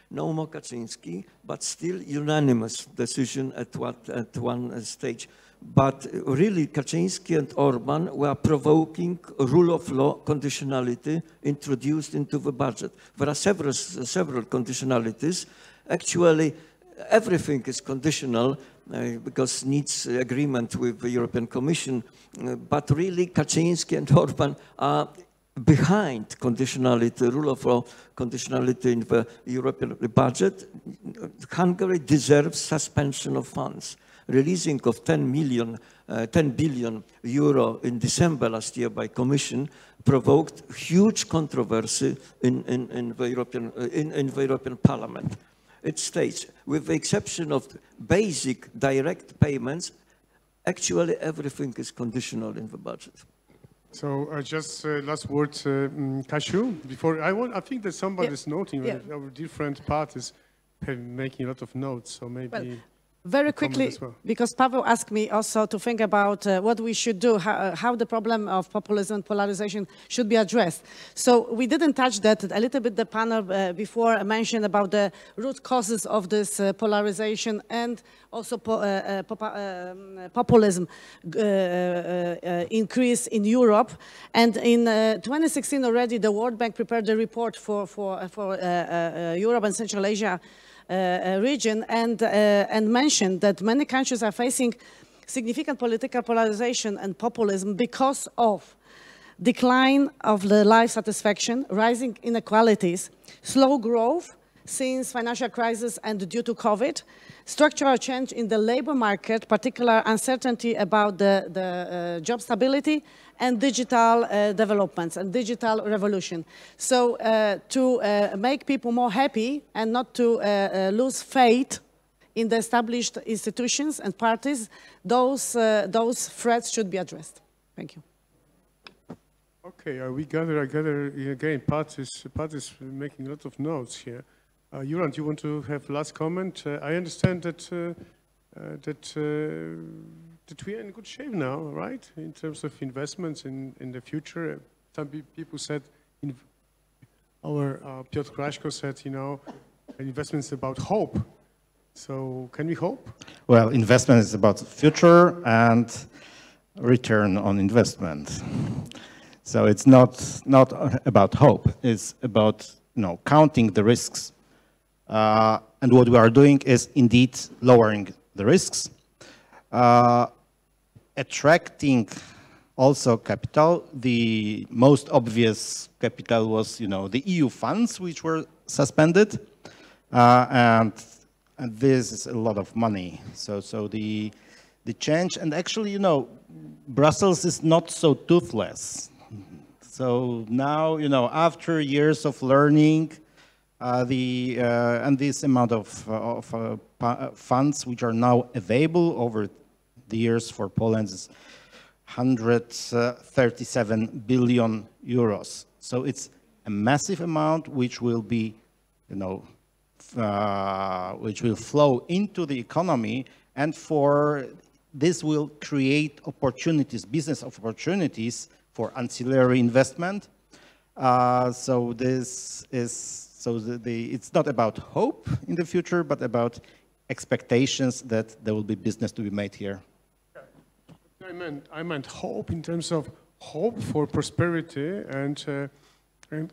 [SPEAKER 4] No more Kaczynski, but still unanimous decision at one stage. But really, Kaczynski and Orban were provoking rule of law conditionality introduced into the budget. There are several conditionalities. Actually, everything is conditional because needs agreement with the European Commission. But really, Kaczynski and Orban are behind conditionality, rule of law conditionality in the European budget. Hungary deserves suspension of funds. Releasing of 10 billion euro in December last year by Commission provoked huge controversy in the European Parliament. It states, with the exception of basic direct payments, actually everything is conditional in the budget.
[SPEAKER 2] So just last word, Kasiu. Before I think that somebody's noting our different parties making a lot of notes. So maybe.
[SPEAKER 5] Well, very quickly, because Pavel asked me also to think about what we should do, how the problem of populism and polarization should be addressed. So we didn't touch that a little bit. The panel before mentioned about the root causes of this polarization and also populism increase in Europe. And in 2016 already, the World Bank prepared a report for Europe and Central Asia region and mentioned that many countries are facing significant political polarization and populism because of decline of the life satisfaction, rising inequalities, slow growth since financial crisis and due to COVID, structural change in the labor market, particular uncertainty about the job stability, and digital developments and digital revolution. So to make people more happy and not to lose faith in the established institutions and parties, those threats should be addressed. Thank you.
[SPEAKER 2] Okay, I gather again, parties making a lot of notes here. Juran, do you want to have last comment? I understand that that we are in good shape now, right? In terms of investments in the future. Some people said, Piotr Kraśko said, you know, investments about hope. So can we hope?
[SPEAKER 6] Well, investment is about the future and return on investment. So it's not about hope. It's about, you know, counting the risks. And what we are doing is indeed lowering the risks, attracting also capital. The most obvious capital was, the EU funds, which were suspended, and this is a lot of money. So the change, and actually, Brussels is not so toothless. So now, after years of learning, and this amount of funds which are now available over the years for Poland is 137 billion euros. So it's a massive amount which will be, which will flow into the economy, and this will create opportunities, business opportunities for ancillary investment. So it's not about hope in the future, but about expectations that there will be business to be made here.
[SPEAKER 2] I meant hope in terms of hope for prosperity and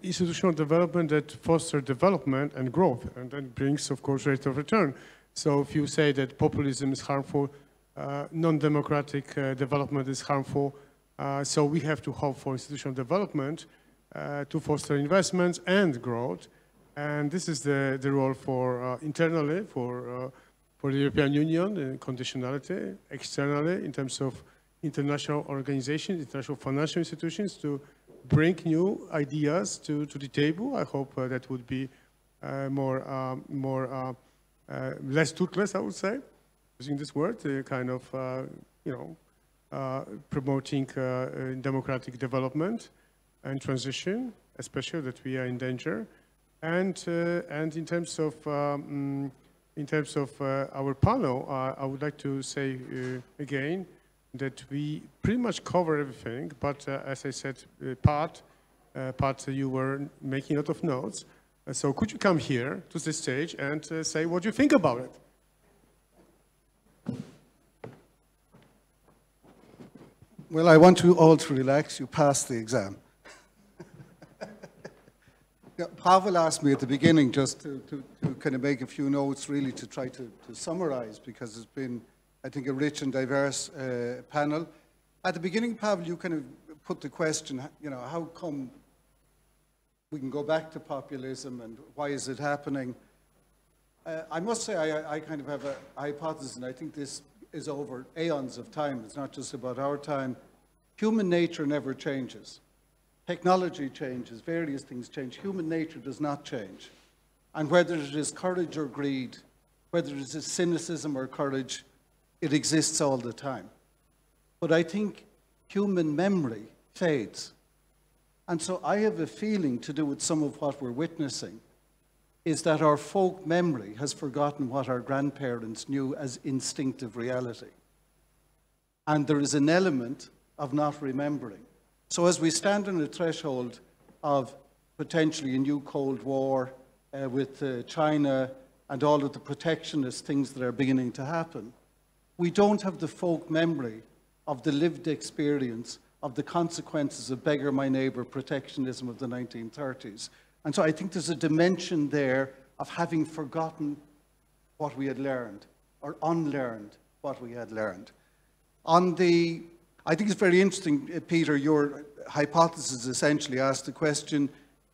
[SPEAKER 2] institutional development that foster development and growth, and then brings, of course, rate of return. So if you say that populism is harmful, non-democratic development is harmful, so we have to hope for institutional development to foster investments and growth. And this is the role for internally for the European Union, conditionality, externally in terms of international organizations, international financial institutions to bring new ideas to the table. I hope that would be less toothless, I would say, using this word, kind of, promoting democratic development and transition, especially that we are in danger. And in terms of our panel, I would like to say again that we pretty much cover everything. But as I said, Pat, you were making a lot of notes. So could you come here to the stage and say what you think about it?
[SPEAKER 7] Well, I want you all to relax. You passed the exam. Pavel asked me at the beginning just to kind of make a few notes, really to try to summarize, because it's been, I think, a rich and diverse panel. At the beginning, Pavel, you kind of put the question, how come we can go back to populism and why is it happening? I must say I kind of have a hypothesis, and I think this is over aeons of time. It's not just about our time. Human nature never changes. Technology changes, various things change. Human nature does not change. And whether it is courage or greed, whether it is cynicism or courage, it exists all the time. But I think human memory fades. And so I have a feeling, to do with some of what we're witnessing, is that our folk memory has forgotten what our grandparents knew as instinctive reality. And there is an element of not remembering. So as we stand on the threshold of potentially a new Cold War with China and all of the protectionist things that are beginning to happen, we don't have the folk memory of the lived experience of the consequences of beggar my neighbor protectionism of the 1930s. And so I think there's a dimension there of having forgotten what we had learned, or unlearned what we had learned. I think it's very interesting, Peter, your hypothesis essentially asked the question,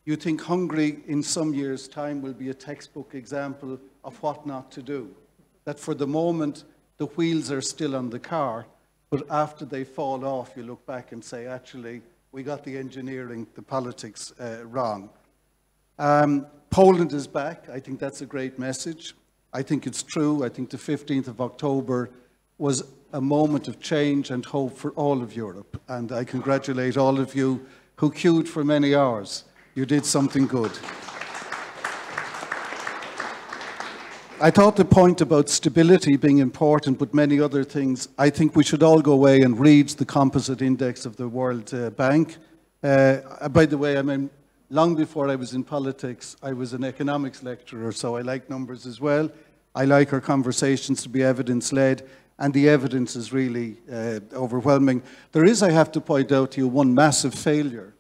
[SPEAKER 7] you think Hungary in some years' time will be a textbook example of what not to do. That for the moment, the wheels are still on the car, but after they fall off, you look back and say, actually, we got the engineering, the politics wrong. Poland is back. I think that's a great message. I think it's true. I think the 15th of October was a moment of change and hope for all of Europe. And I congratulate all of you who queued for many hours. You did something good. I thought the point about stability being important, but many other things, I think we should all go away and read the composite index of the World Bank. By the way, I mean, long before I was in politics, I was an economics lecturer, so I like numbers as well. I like our conversations to be evidence-led, and the evidence is really overwhelming. There is, I have to point out to you, one massive failure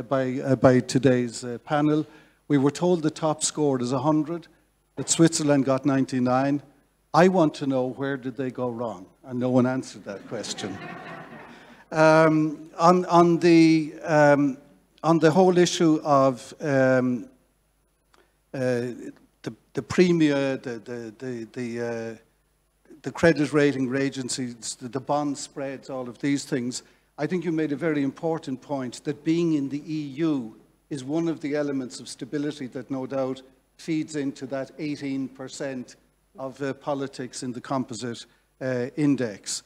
[SPEAKER 7] by today's panel. We were told the top score is 100, that Switzerland got 99. I want to know, where did they go wrong? And no one answered that question. On the whole issue of the premia, the credit rating agencies, the bond spreads, all of these things, I think you made a very important point that being in the EU is one of the elements of stability that no doubt feeds into that 18% of politics in the composite index.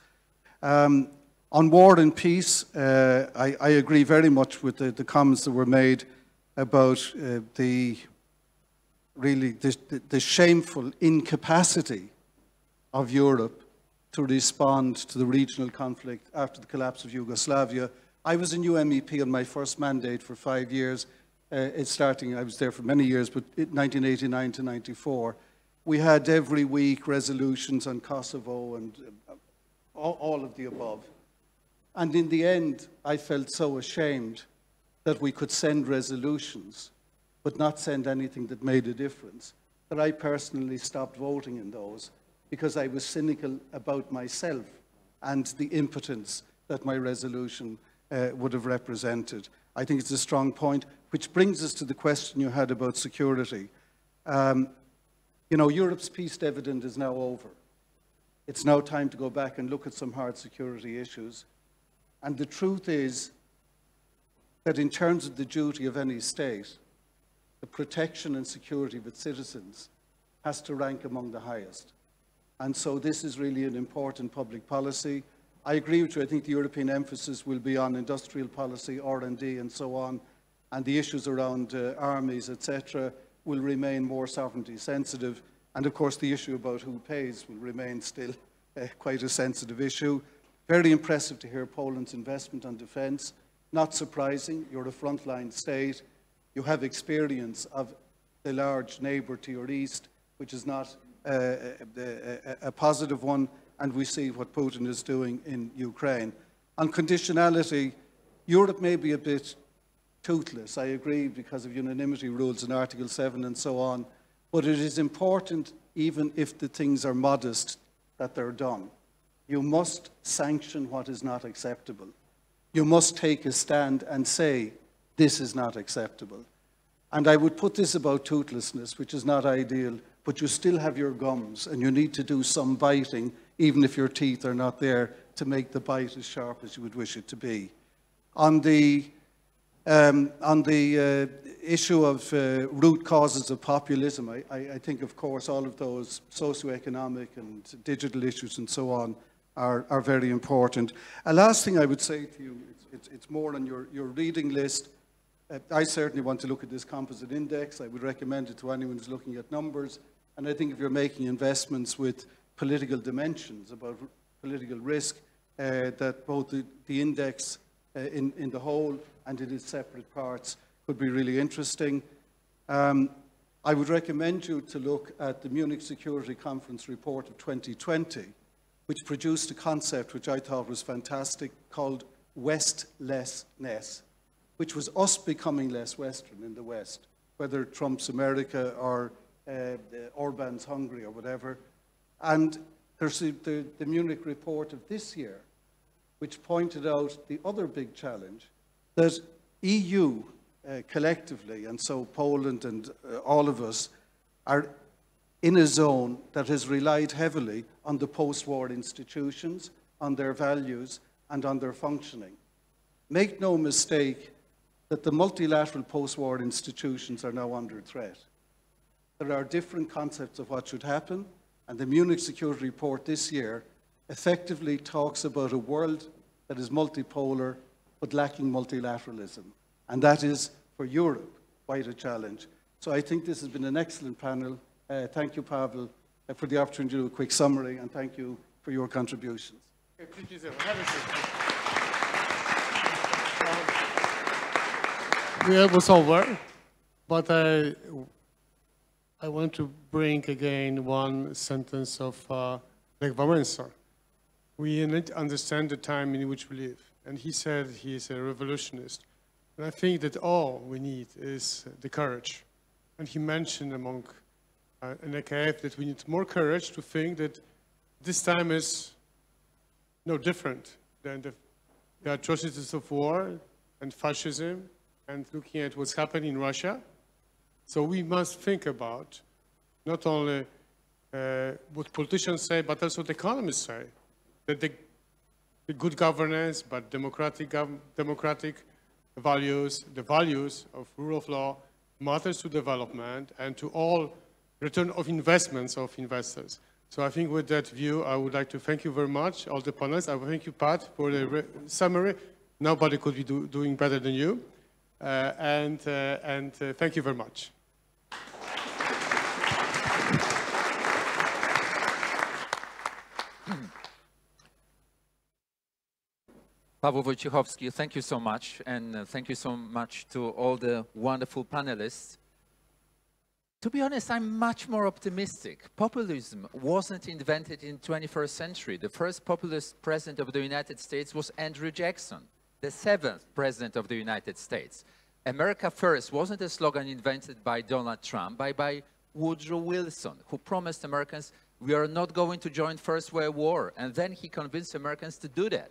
[SPEAKER 7] On war and peace, I agree very much with the comments that were made about the shameful incapacity of Europe to respond to the regional conflict after the collapse of Yugoslavia. I was a new MEP on my first mandate for 5 years. I was there for many years, but 1989 to 94. We had every week resolutions on Kosovo and all of the above. And in the end, I felt so ashamed that we could send resolutions, but not send anything that made a difference, that I personally stopped voting in those because I was cynical about myself and the impotence that my resolution would have represented. I think it's a strong point, which brings us to the question you had about security. You know, Europe's peace dividend is now over. It's now time to go back and look at some hard security issues. And the truth is that in terms of the duty of any state, the protection and security of its citizens has to rank among the highest. And so this is really an important public policy. I agree with you. I think the European emphasis will be on industrial policy, R&D, and so on. And the issues around armies, etc., will remain more sovereignty sensitive. And of course, the issue about who pays will remain still quite a sensitive issue. Very impressive to hear Poland's investment on defence. Not surprising. You're a frontline state. You have experience of the large neighbour to your east, which is not a positive one, and we see what Putin is doing in Ukraine. On conditionality, Europe may be a bit toothless, I agree, because of unanimity rules in Article 7 and so on, but it is important, even if the things are modest, that they're done. You must sanction what is not acceptable. You must take a stand and say, this is not acceptable. And I would put this about toothlessness, which is not ideal, but you still have your gums and you need to do some biting, even if your teeth are not there, to make the bite as sharp as you would wish it to be. On the issue of root causes of populism, I think, of course, all of those socioeconomic and digital issues and so on are very important. A last thing I would say to you, it's more on your reading list. I certainly want to look at this composite index. I would recommend it to anyone who's looking at numbers. And I think if you're making investments with political dimensions about political risk, that both the index in the whole and in its separate parts could be really interesting. I would recommend you to look at the Munich Security Conference report of 2020, which produced a concept which I thought was fantastic called Westlessness, which was us becoming less Western in the West, whether Trump's America or Orban's Hungary or whatever. And there's the Munich report of this year, which pointed out the other big challenge, that EU collectively, and so Poland and all of us, are in a zone that has relied heavily on the post-war institutions, on their values, and on their functioning. Make no mistake that the multilateral post-war institutions are now under threat. There are different concepts of what should happen, and the Munich Security Report this year effectively talks about a world that is multipolar but lacking multilateralism. And that is, for Europe, quite a challenge. So I think this has been an excellent panel. Thank you, Pavel, for the opportunity to do a quick summary, and thank you for your contributions.
[SPEAKER 2] We are almost over, but I want to bring again one sentence of Lech Wałęsa. We need to understand the time in which we live. And he said he is a revolutionist. And I think that all we need is the courage. And he mentioned among in AKF that we need more courage to think that this time is no different than the the atrocities of war and fascism and looking at what's happening in Russia. So we must think about not only what politicians say, but also what economists say, that the good governance, but democratic values, the values of rule of law matters to development and to all return of investments of investors. So I think with that view, I would like to thank you very much, all the panelists. I thank you, Pat, for the summary. Nobody could be doing better than you. Thank you very much.
[SPEAKER 1] Paweł Wojciechowski, thank you so much, and thank you so much to all the wonderful panelists. To be honest, I'm much more optimistic. Populism wasn't invented in the 21st century. The first populist president of the United States was Andrew Jackson, the 7th president of the United States. America First wasn't a slogan invented by Donald Trump, by Woodrow Wilson, who promised Americans, we are not going to join First World War, and then he convinced Americans to do that.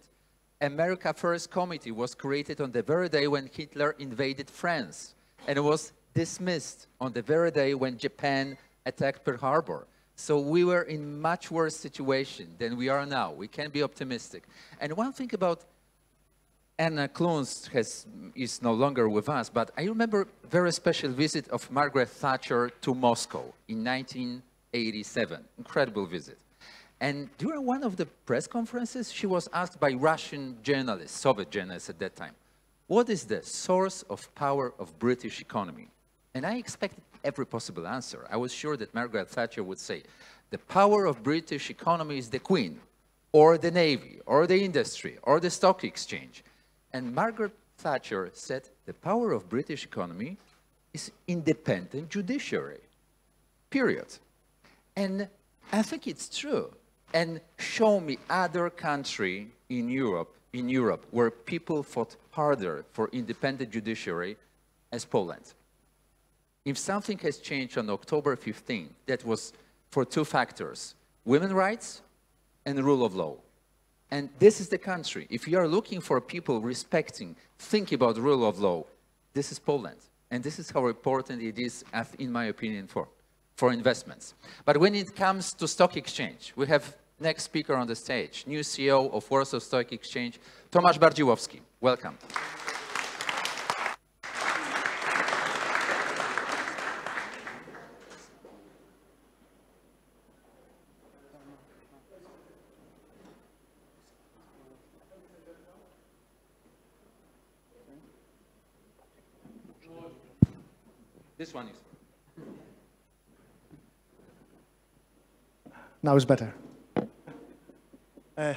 [SPEAKER 1] America First Committee was created on the very day when Hitler invaded France, and it was dismissed on the very day when Japan attacked Pearl Harbor. So we were in much worse situation than we are now. We can be optimistic. And one thing about Anna Kloons is no longer with us, but I remember a very special visit of Margaret Thatcher to Moscow in 1987. Incredible visit. And during one of the press conferences, she was asked by Russian journalists, Soviet journalists at that time, what is the source of power of British economy? And I expected every possible answer. I was sure that Margaret Thatcher would say, the power of British economy is the Queen, or the Navy, or the industry, or the stock exchange. And Margaret Thatcher said, the power of British economy is independent judiciary, period. And I think it's true. And show me other country in Europe where people fought harder for independent judiciary as Poland. If something has changed on October 15, that was for two factors, women's rights and the rule of law. And this is the country. If you are looking for people respecting, thinking about the rule of law, this is Poland. And this is how important it is, in my opinion, for investments. But when it comes to stock exchange, we have next speaker on the stage, new CEO of Warsaw Stock Exchange, Tomasz Bardziłowski. Welcome. This one is.
[SPEAKER 8] Now it's better.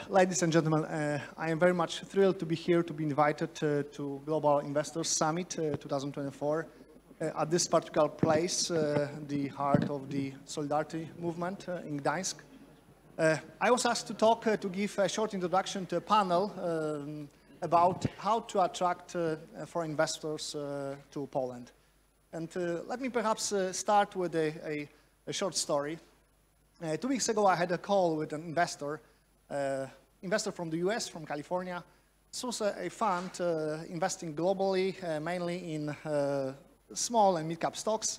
[SPEAKER 8] Ladies and gentlemen, I am very much thrilled to be here, to be invited to Global Investors Summit 2024 at this particular place, the heart of the Solidarity movement in Gdańsk. I was asked to talk, to give a short introduction to a panel about how to attract foreign investors to Poland. And let me perhaps start with a short story. 2 weeks ago, I had a call with an investor from the US, from California. This was a fund investing globally, mainly in small and mid-cap stocks.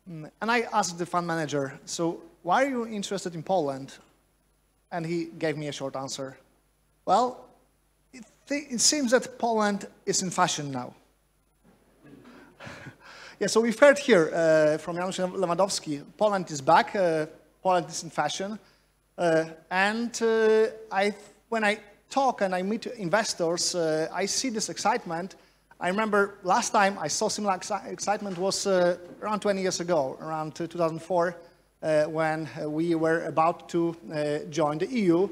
[SPEAKER 8] And I asked the fund manager, so why are you interested in Poland? And he gave me a short answer. Well, it seems that Poland is in fashion now. Yeah, so we've heard here from Janusz Lewandowski, Poland is back, Poland is in fashion. When I talk and I meet investors, I see this excitement. I remember last time I saw similar excitement was around 20 years ago, around 2004, when we were about to join the EU.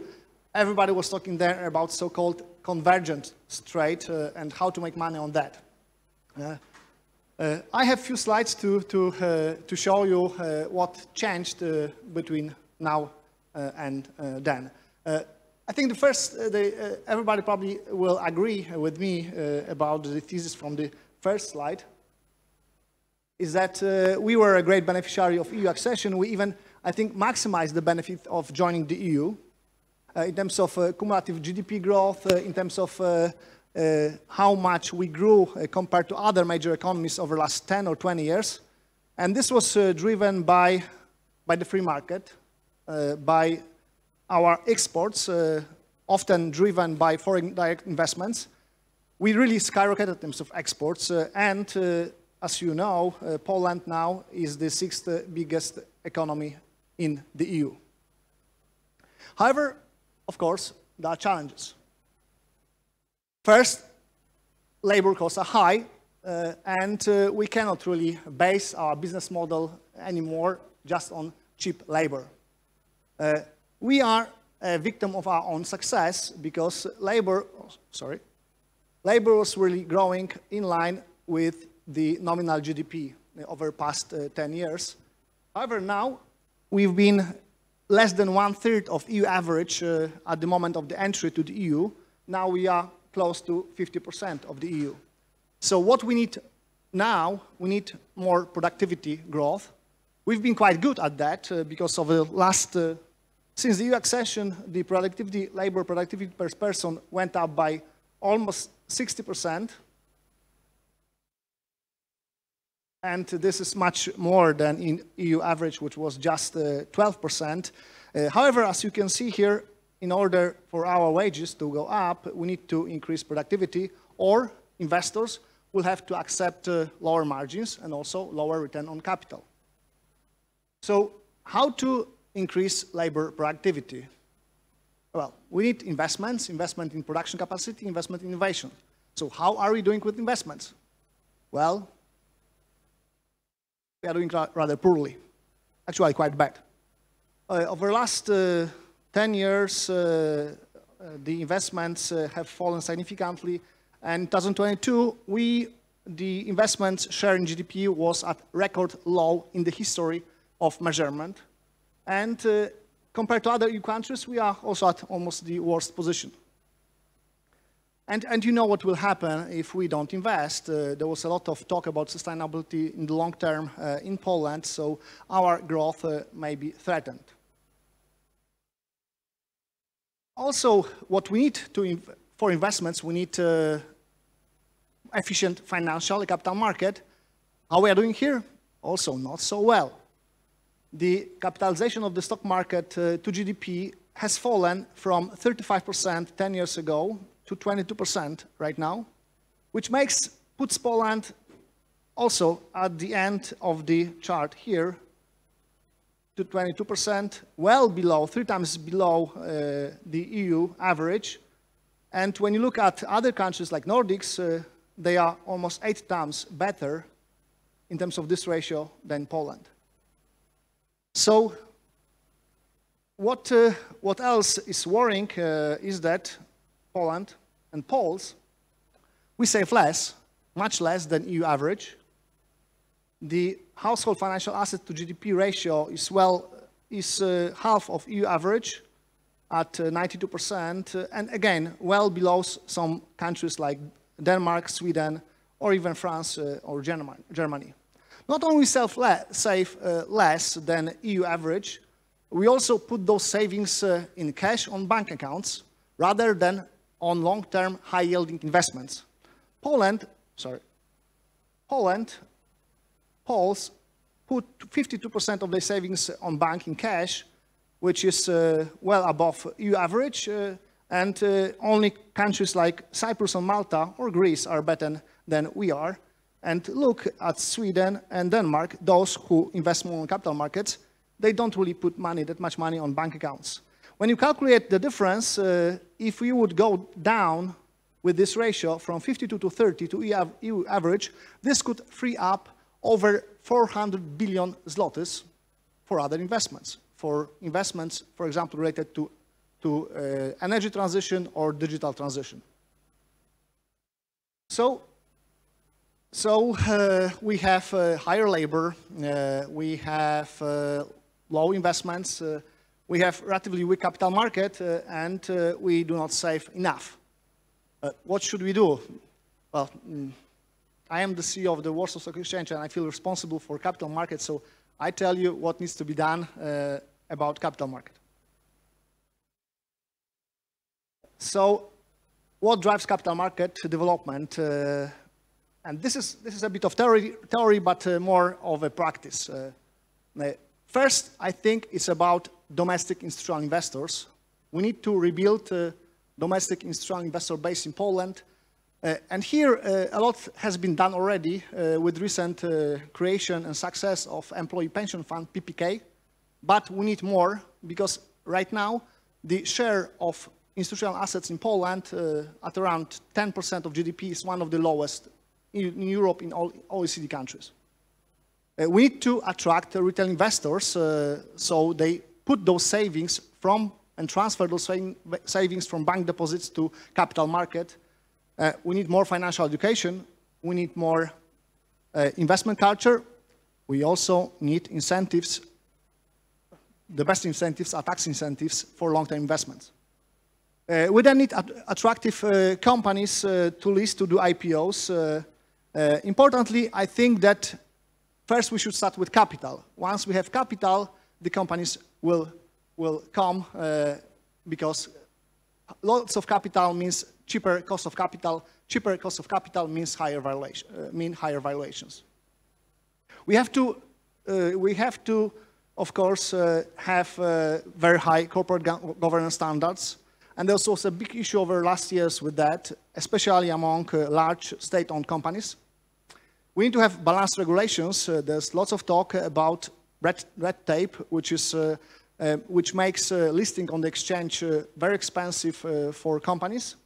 [SPEAKER 8] Everybody was talking there about so-called convergent trade and how to make money on that. I have a few slides to show you what changed between now and then. I think the first, everybody probably will agree with me about the thesis from the first slide, is that we were a great beneficiary of EU accession. We even, I think, maximized the benefit of joining the EU. in terms of cumulative GDP growth, in terms of how much we grew compared to other major economies over the last 10 or 20 years. And this was driven by the free market, by our exports, often driven by foreign direct investments. We really skyrocketed in terms of exports, and as you know, Poland now is the 6th biggest economy in the EU. However, of course, there are challenges. First, labor costs are high, and we cannot really base our business model anymore just on cheap labor. We are a victim of our own success because labor was really growing in line with the nominal GDP over the past 10 years. However, now we've been less than 1/3 of EU average at the moment of the entry to the EU. Now we are close to 50% of the EU. So what we need now, we need more productivity growth. We've been quite good at that because of the last, since the EU accession, the labor productivity per person went up by almost 60%. And this is much more than in EU average, which was just 12%. However, as you can see here, in order for our wages to go up, we need to increase productivity, or investors will have to accept lower margins and also lower return on capital. So how to increase labor productivity? Well, we need investments, investment in production capacity, investment in innovation. So how are we doing with investments? Well, we are doing rather poorly, actually quite bad. Over the last 10 years, the investments have fallen significantly, and in 2022, the investment share in GDP was at record low in the history of measurement. And compared to other EU countries, we are also at almost the worst position. And you know what will happen if we don't invest. There was a lot of talk about sustainability in the long term in Poland, so our growth may be threatened. Also, what we need for investments, we need efficient financial capital market. How we are doing here? Also not so well. The capitalization of the stock market to GDP has fallen from 35% 10 years ago to 22% right now, which puts Poland also at the end of the chart here to 22%, well below, 3 times below the EU average. And when you look at other countries like Nordics, they are almost 8 times better in terms of this ratio than Poland. So what else is worrying is that Poland and Poles, we save less, much less than EU average. The household financial asset to GDP ratio is half of EU average at 92%, and again, well below some countries like Denmark, Sweden, or even France or Germany. Not only save less than EU average, we also put those savings in cash on bank accounts rather than on long-term high-yielding investments. Poles put 52% of their savings on bank in cash, which is well above EU average, and only countries like Cyprus and Malta or Greece are better than we are. And look at Sweden and Denmark, those who invest more in capital markets, they don't really put that much money on bank accounts. When you calculate the difference, if we would go down with this ratio from 52 to 30 to EU average, this could free up over 400 billion zlotys for other investments. For example, related to energy transition or digital transition. So we have higher labor, we have low investments, we have relatively weak capital market, and we do not save enough. What should we do? Well, I am the CEO of the Warsaw Stock Exchange, and I feel responsible for capital markets, so I tell you what needs to be done about capital market. So what drives capital market development? And this is a bit of theory, but more of a practice. First, I think it's about domestic institutional investors. We need to rebuild domestic institutional investor base in Poland. And here, a lot has been done already with recent creation and success of employee pension fund, PPK. But we need more, because right now, the share of institutional assets in Poland at around 10% of GDP is one of the lowest in Europe, in all OECD countries. We need to attract retail investors so they put those savings from and transfer those savings from bank deposits to capital market. We need more financial education. We need more investment culture. We also need incentives. The best incentives are tax incentives for long-term investments. We then need attractive companies to list, to do IPOs. Importantly, I think that first we should start with capital. Once we have capital, the companies will come because lots of capital means cheaper cost of capital. Cheaper cost of capital means higher valuations. We have to, of course, have very high corporate governance standards. And there was also a big issue over last years with that, especially among large state-owned companies. We need to have balanced regulations. There's lots of talk about red tape, which makes listing on the exchange very expensive for companies.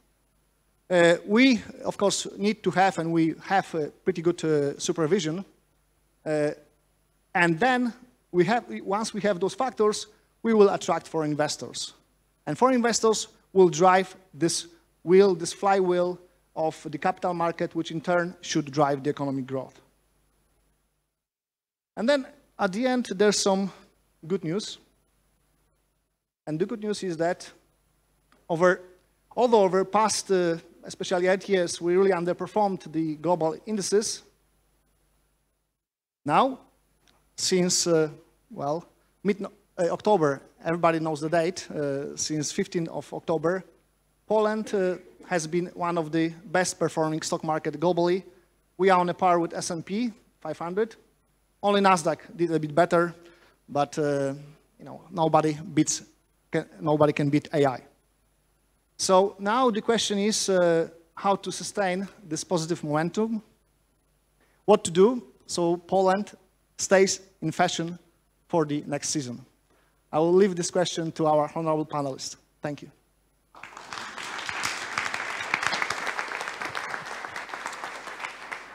[SPEAKER 8] We, of course, need to have, and we have pretty good supervision. And then once we have those factors, we will attract foreign investors. And foreign investors will drive this flywheel of the capital market, which in turn should drive the economic growth. And then at the end, there's some good news. And the good news is that although over past, especially 8 years, we really underperformed the global indices, now, since, mid-October, everybody knows the date, since 15th of October, Poland has been one of the best performing stock market globally. We are on a par with S&P 500. Only Nasdaq did a bit better, but nobody can beat AI. So now the question is how to sustain this positive momentum, what to do so Poland stays in fashion for the next season. I will leave this question to our honorable panelists. Thank you.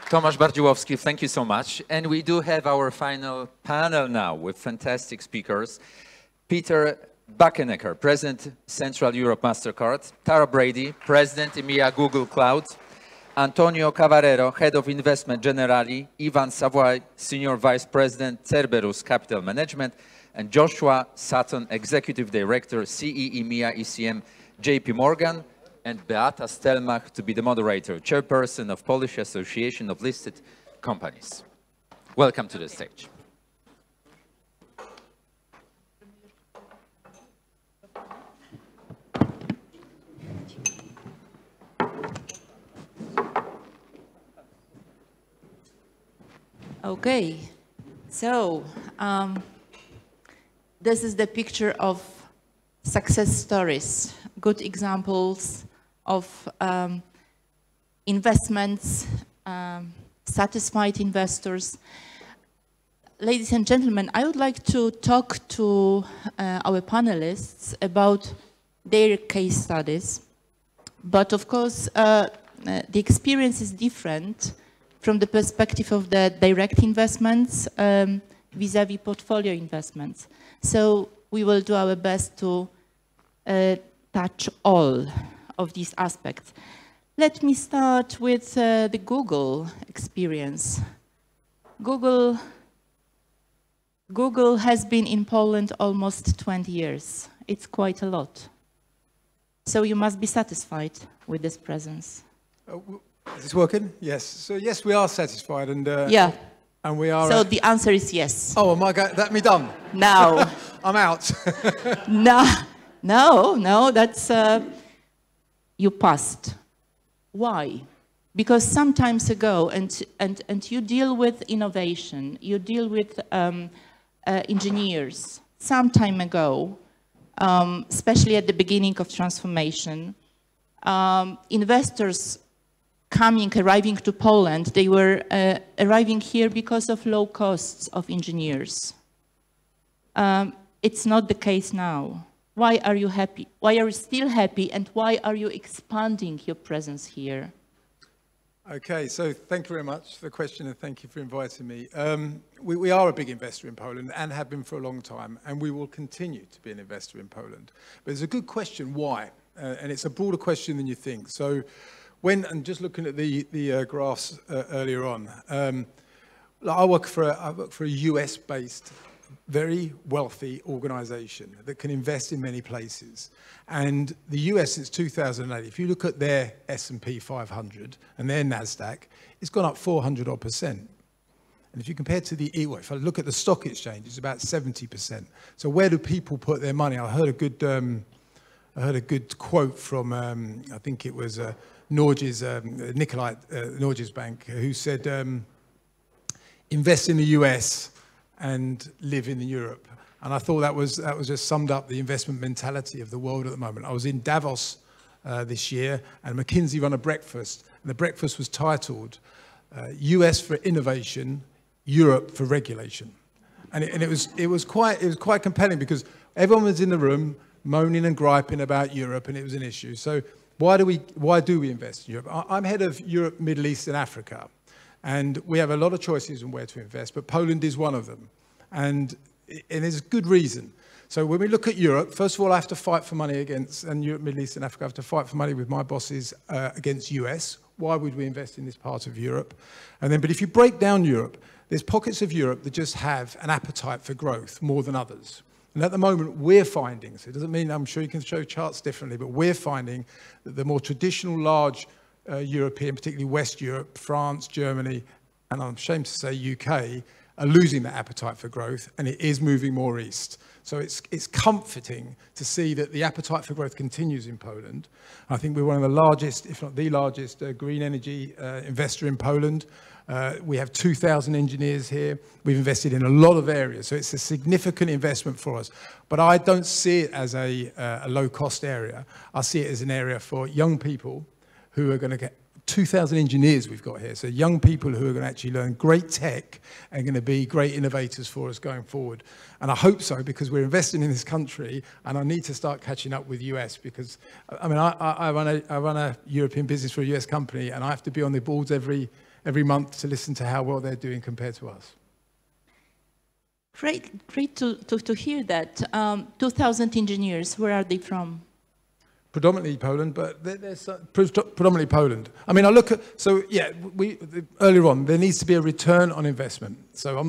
[SPEAKER 1] Tomasz Bardziłowski, thank you so much. And we do have our final panel now with fantastic speakers. Peter Buckenecker, President, Central Europe MasterCard. Tara Brady, President, EMEA Google Cloud. Antonio Cavarero, Head of Investment Generali. Ivan Savoy, Senior Vice President, Cerberus Capital Management. And Joshua Sutton, Executive Director, CE EMEA ECM, JP Morgan. And Beata Stelmach to be the moderator, Chairperson of Polish Association of Listed Companies. Welcome to the stage.
[SPEAKER 9] Okay, so this is the picture of success stories, good examples of investments, satisfied investors. Ladies and gentlemen, I would like to talk to our panelists about their case studies. But of course, the experience is different from the perspective of the direct investments vis-à-vis portfolio investments. So we will do our best to touch all of these aspects. Let me start with the Google experience. Google has been in Poland almost 20 years. It's quite a lot. So you must be satisfied with this presence.
[SPEAKER 10] Is this working? Yes. So yes, we are satisfied, and
[SPEAKER 9] yeah.
[SPEAKER 10] And we are.
[SPEAKER 9] So the answer is yes.
[SPEAKER 10] Oh, am I going? That me done?
[SPEAKER 9] No.
[SPEAKER 10] I'm out.
[SPEAKER 9] No. That's you passed. Why? Because some times ago, and you deal with innovation, you deal with engineers. Some time ago, especially at the beginning of transformation, investors arriving to Poland, they were arriving here because of low costs of engineers. It's not the case now. Why are you happy? Why are you still happy, and why are you expanding your presence here?
[SPEAKER 10] Okay, so thank you very much for the question, and thank you for inviting me. We are a big investor in Poland and have been for a long time, and we will continue to be an investor in Poland. But it's a good question, why? And it's a broader question than you think. So and just looking at the graphs earlier on, I work for a US-based, very wealthy organization that can invest in many places. And the US since 2008, if you look at their S&P 500 and their NASDAQ, it's gone up 400%. And if you compare to if I look at the stock exchange, it's about 70%. So where do people put their money? I heard a good quote from, I think it was Nikolai Norges Bank, who said, invest in the US and live in Europe. And I thought that was just summed up the investment mentality of the world at the moment. I was in Davos this year, and McKinsey ran a breakfast, and the breakfast was titled US for Innovation, Europe for Regulation. And it was quite compelling, because everyone was in the room moaning and griping about Europe, and it was an issue. So why do we invest in Europe? I'm head of Europe, Middle East and Africa. And we have a lot of choices on where to invest, but Poland is one of them. And there's a good reason. So when we look at Europe, first of all, I have to fight for money and Europe, Middle East and Africa, I have to fight for money with my bosses against US. Why would we invest in this part of Europe? But if you break down Europe, there's pockets of Europe that just have an appetite for growth more than others. And at the moment, we're finding, so it doesn't mean, I'm sure you can show charts differently, but we're finding that the more traditional large European, particularly West Europe, France, Germany, and I'm ashamed to say UK, are losing that appetite for growth, and it is moving more east. So it's comforting to see that the appetite for growth continues in Poland. I think we're one of the largest, if not the largest, green energy investor in Poland. We have 2,000 engineers here. We've invested in a lot of areas, so it's a significant investment for us. But I don't see it as a low-cost area. I see it as an area for young people who are going to get 2,000 engineers we've got here. So young people who are going to actually learn great tech and going to be great innovators for us going forward. And I hope so, because we're investing in this country, and I need to start catching up with US, because I mean, I run a European business for a US company, and I have to be on the boards every month to listen to how well they're doing compared to us.
[SPEAKER 9] Great to hear that. 2,000 engineers, where are they from?
[SPEAKER 10] Predominantly Poland, but there's predominantly Poland. I mean, I look at, so yeah, earlier on, there needs to be a return on investment. So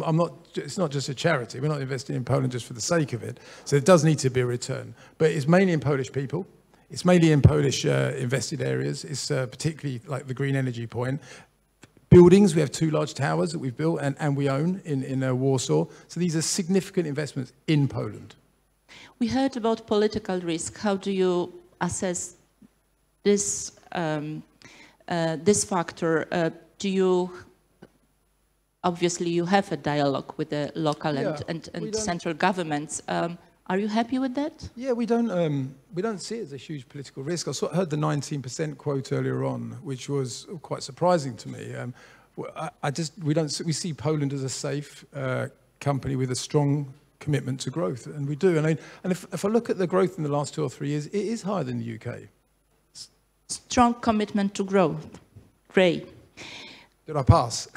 [SPEAKER 10] it's not just a charity. We're not investing in Poland just for the sake of it. So it does need to be a return. But it's mainly in Polish people. It's mainly in Polish invested areas. It's particularly like the green energy point. Buildings, we have 2 large towers that we've built and we own in Warsaw. So these are significant investments in Poland.
[SPEAKER 9] We heard about political risk. How do you assess this this factor? Obviously you have a dialogue with the local and central governments. Are you happy with that?
[SPEAKER 10] Yeah, we don't see it as a huge political risk. I heard the 19% quote earlier on, which was quite surprising to me. We see Poland as a safe company with a strong commitment to growth, and we do. And if I look at the growth in the last 2 or 3 years, it is higher than the UK.
[SPEAKER 9] Strong commitment to growth. Great.
[SPEAKER 10] Did I pass?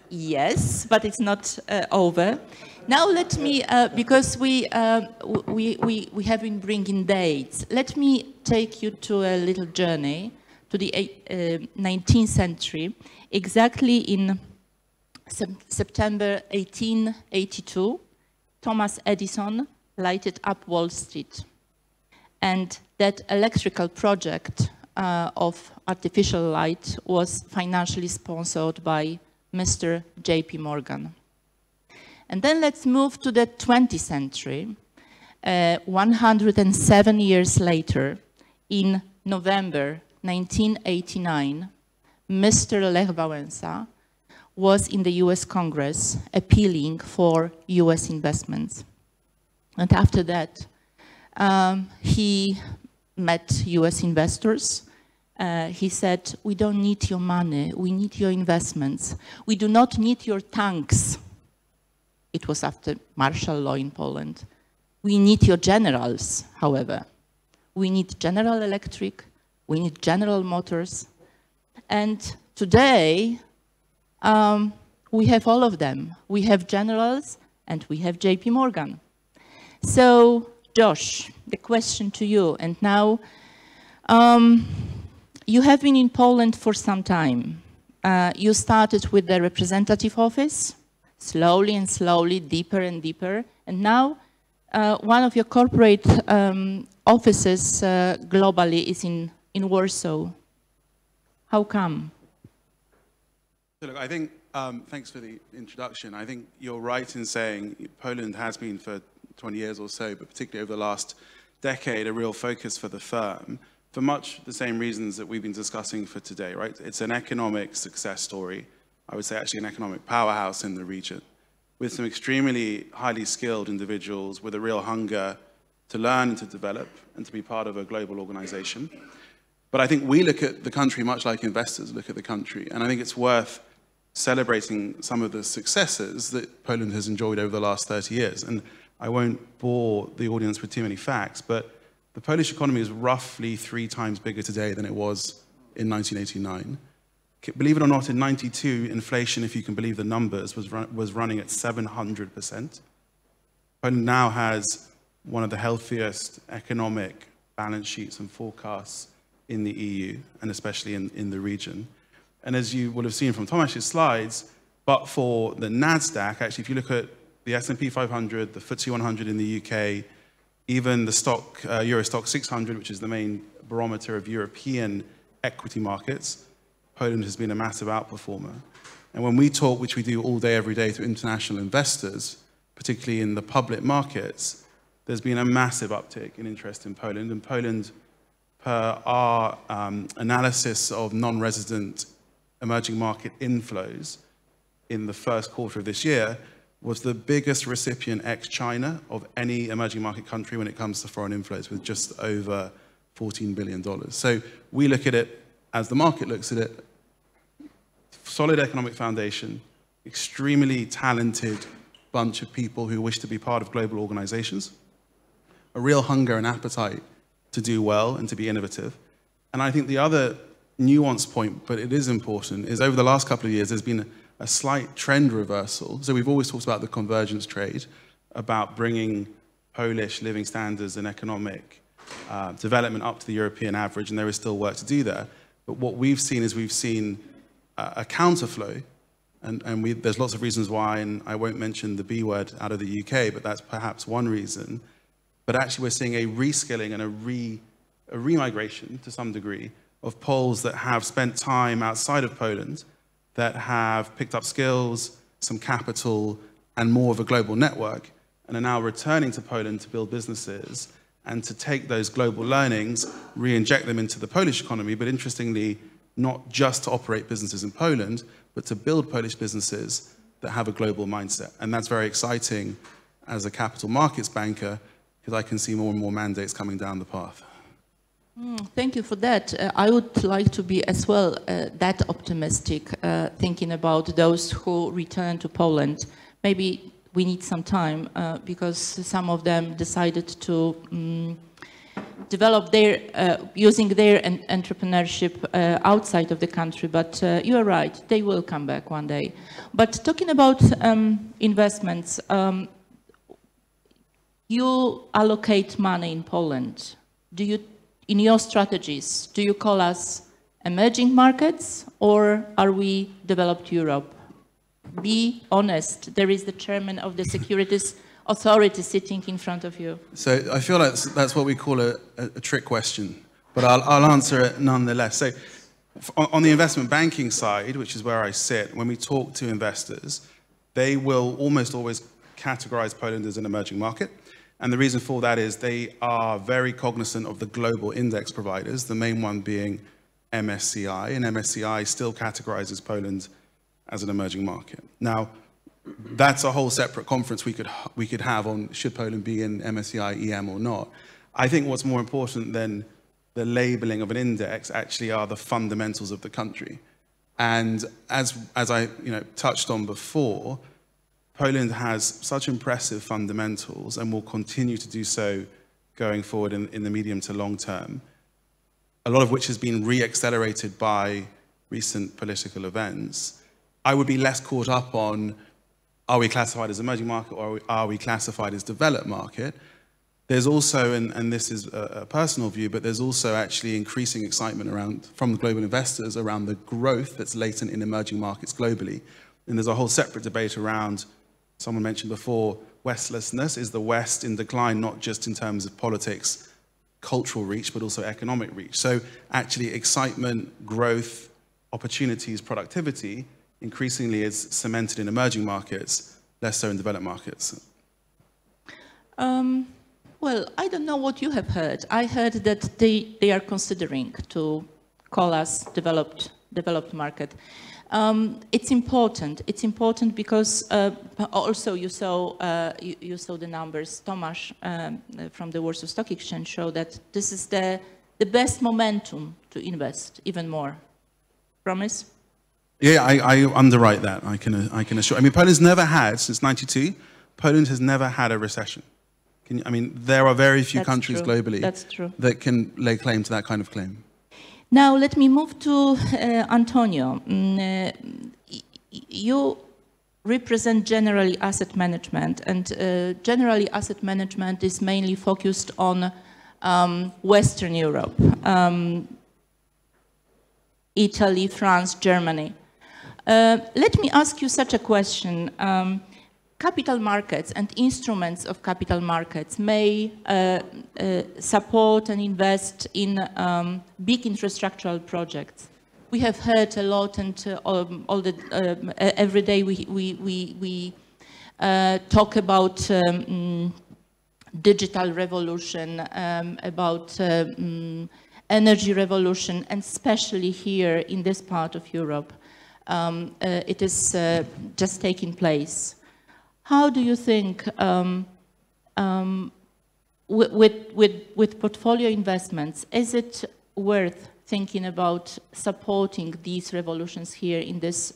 [SPEAKER 9] Yes, but it's not over. Now let me, because we have been bringing dates, let me take you to a little journey to the 19th century, exactly in September 1882, Thomas Edison lighted up Wall Street. And that electrical project of artificial light was financially sponsored by Mr. J.P. Morgan. And then let's move to the 20th century. 107 years later, in November 1989, Mr. Lech Wałęsa was in the US Congress appealing for US investments. And after that, he met US investors. He said, we don't need your money, we need your investments. We do not need your tanks. It was after martial law in Poland. We need your generals, however. We need General Electric, we need General Motors. And today, we have all of them. We have generals and we have JP Morgan. So, Josh, the question to you, and now, you have been in Poland for some time. You started with the representative office, slowly and slowly, deeper and deeper, and now one of your corporate offices globally is in Warsaw. How come?
[SPEAKER 11] So look, I think, thanks for the introduction. I think you're right in saying Poland has been for 20 years or so, but particularly over the last decade, a real focus for the firm, for much the same reasons that we've been discussing for today, right? It's an economic success story. I would say actually an economic powerhouse in the region, with some extremely highly skilled individuals with a real hunger to learn and to develop and to be part of a global organization. But I think we look at the country much like investors look at the country, and I think it's worth celebrating some of the successes that Poland has enjoyed over the last 30 years. And I won't bore the audience with too many facts, but the Polish economy is roughly 3 times bigger today than it was in 1989. Believe it or not, in 92, inflation, if you can believe the numbers, was running at 700%. Poland now has one of the healthiest economic balance sheets and forecasts in the EU, and especially in the region. And as you will have seen from Tomasz's slides, but for the NASDAQ, actually, if you look at the S&P 500, the FTSE 100 in the UK, even the Euro Stock 600, which is the main barometer of European equity markets, Poland has been a massive outperformer. And when we talk, which we do all day, every day, to international investors, particularly in the public markets, there's been a massive uptick in interest in Poland. And Poland, per our analysis of non-resident emerging market inflows in the first quarter of this year, was the biggest recipient ex-China of any emerging market country when it comes to foreign inflows, with just over $14 billion. So we look at it as the market looks at it: solid economic foundation, extremely talented bunch of people who wish to be part of global organizations, a real hunger and appetite to do well and to be innovative. And I think the other nuanced point, but it is important, is over the last couple of years, there's been a slight trend reversal. So we've always talked about the convergence trade, about bringing Polish living standards and economic development up to the European average, and there is still work to do there. But what we've seen is a counterflow, and there's lots of reasons why, and I won't mention the B word out of the UK, but that's perhaps one reason. But actually we're seeing a reskilling and a remigration to some degree of Poles that have spent time outside of Poland, that have picked up skills, some capital, and more of a global network, and are now returning to Poland to build businesses and to take those global learnings, re-inject them into the Polish economy, but interestingly, not just to operate businesses in Poland, but to build Polish businesses that have a global mindset. And that's very exciting as a capital markets banker, because I can see more and more mandates coming down the path.
[SPEAKER 9] Thank you for that. I would like to be as well that optimistic, thinking about those who return to Poland. Maybe we need some time because some of them decided to develop their, using their entrepreneurship outside of the country, but you are right, they will come back one day. But talking about investments, you allocate money in Poland. Do you, in your strategies, do you call us emerging markets or are we developed Europe? Be honest, there is the chairman of the Securities Authority sitting in front of you.
[SPEAKER 11] So I feel like that's what we call a trick question, but I'll answer it nonetheless. So on the investment banking side, which is where I sit, when we talk to investors, they will almost always categorize Poland as an emerging market. And the reason for that is they are very cognizant of the global index providers, the main one being MSCI, and MSCI still categorizes Poland as an emerging market. Now, that's a whole separate conference we could have on should Poland be in MSCI EM or not. I think what's more important than the labeling of an index actually are the fundamentals of the country. And as I touched on before, Poland has such impressive fundamentals and will continue to do so going forward in the medium to long term, a lot of which has been re-accelerated by recent political events. I would be less caught up on, are we classified as emerging market or are we classified as developed market? There's also, and this is a personal view, but there's also actually increasing excitement from the global investors around the growth that's latent in emerging markets globally. And there's a whole separate debate around, someone mentioned before, Westlessness. Is the West in decline, not just in terms of politics, cultural reach, but also economic reach? So actually excitement, growth, opportunities, productivity increasingly is cemented in emerging markets, less so in developed markets.
[SPEAKER 9] Well, I don't know what you have heard. I heard that they are considering to call us developed market. It's important. It's important because also you saw the numbers. Tomasz from the Warsaw Stock Exchange showed that this is the best momentum to invest even more. Promise?
[SPEAKER 11] Yeah, I underwrite that. I can assure. I mean, Poland's never had, since '92, Poland has never had a recession. There are very few countries globally that can lay claim to that kind of claim.
[SPEAKER 9] Now, let me move to Antonio. You represent generally asset management, and generally asset management is mainly focused on Western Europe, Italy, France, Germany. Let me ask you such a question. Capital markets and instruments of capital markets may support and invest in big infrastructural projects. We have heard a lot, and every day we talk about digital revolution, about energy revolution, and especially here in this part of Europe, it is just taking place. How do you think, with portfolio investments, is it worth thinking about supporting these revolutions here in this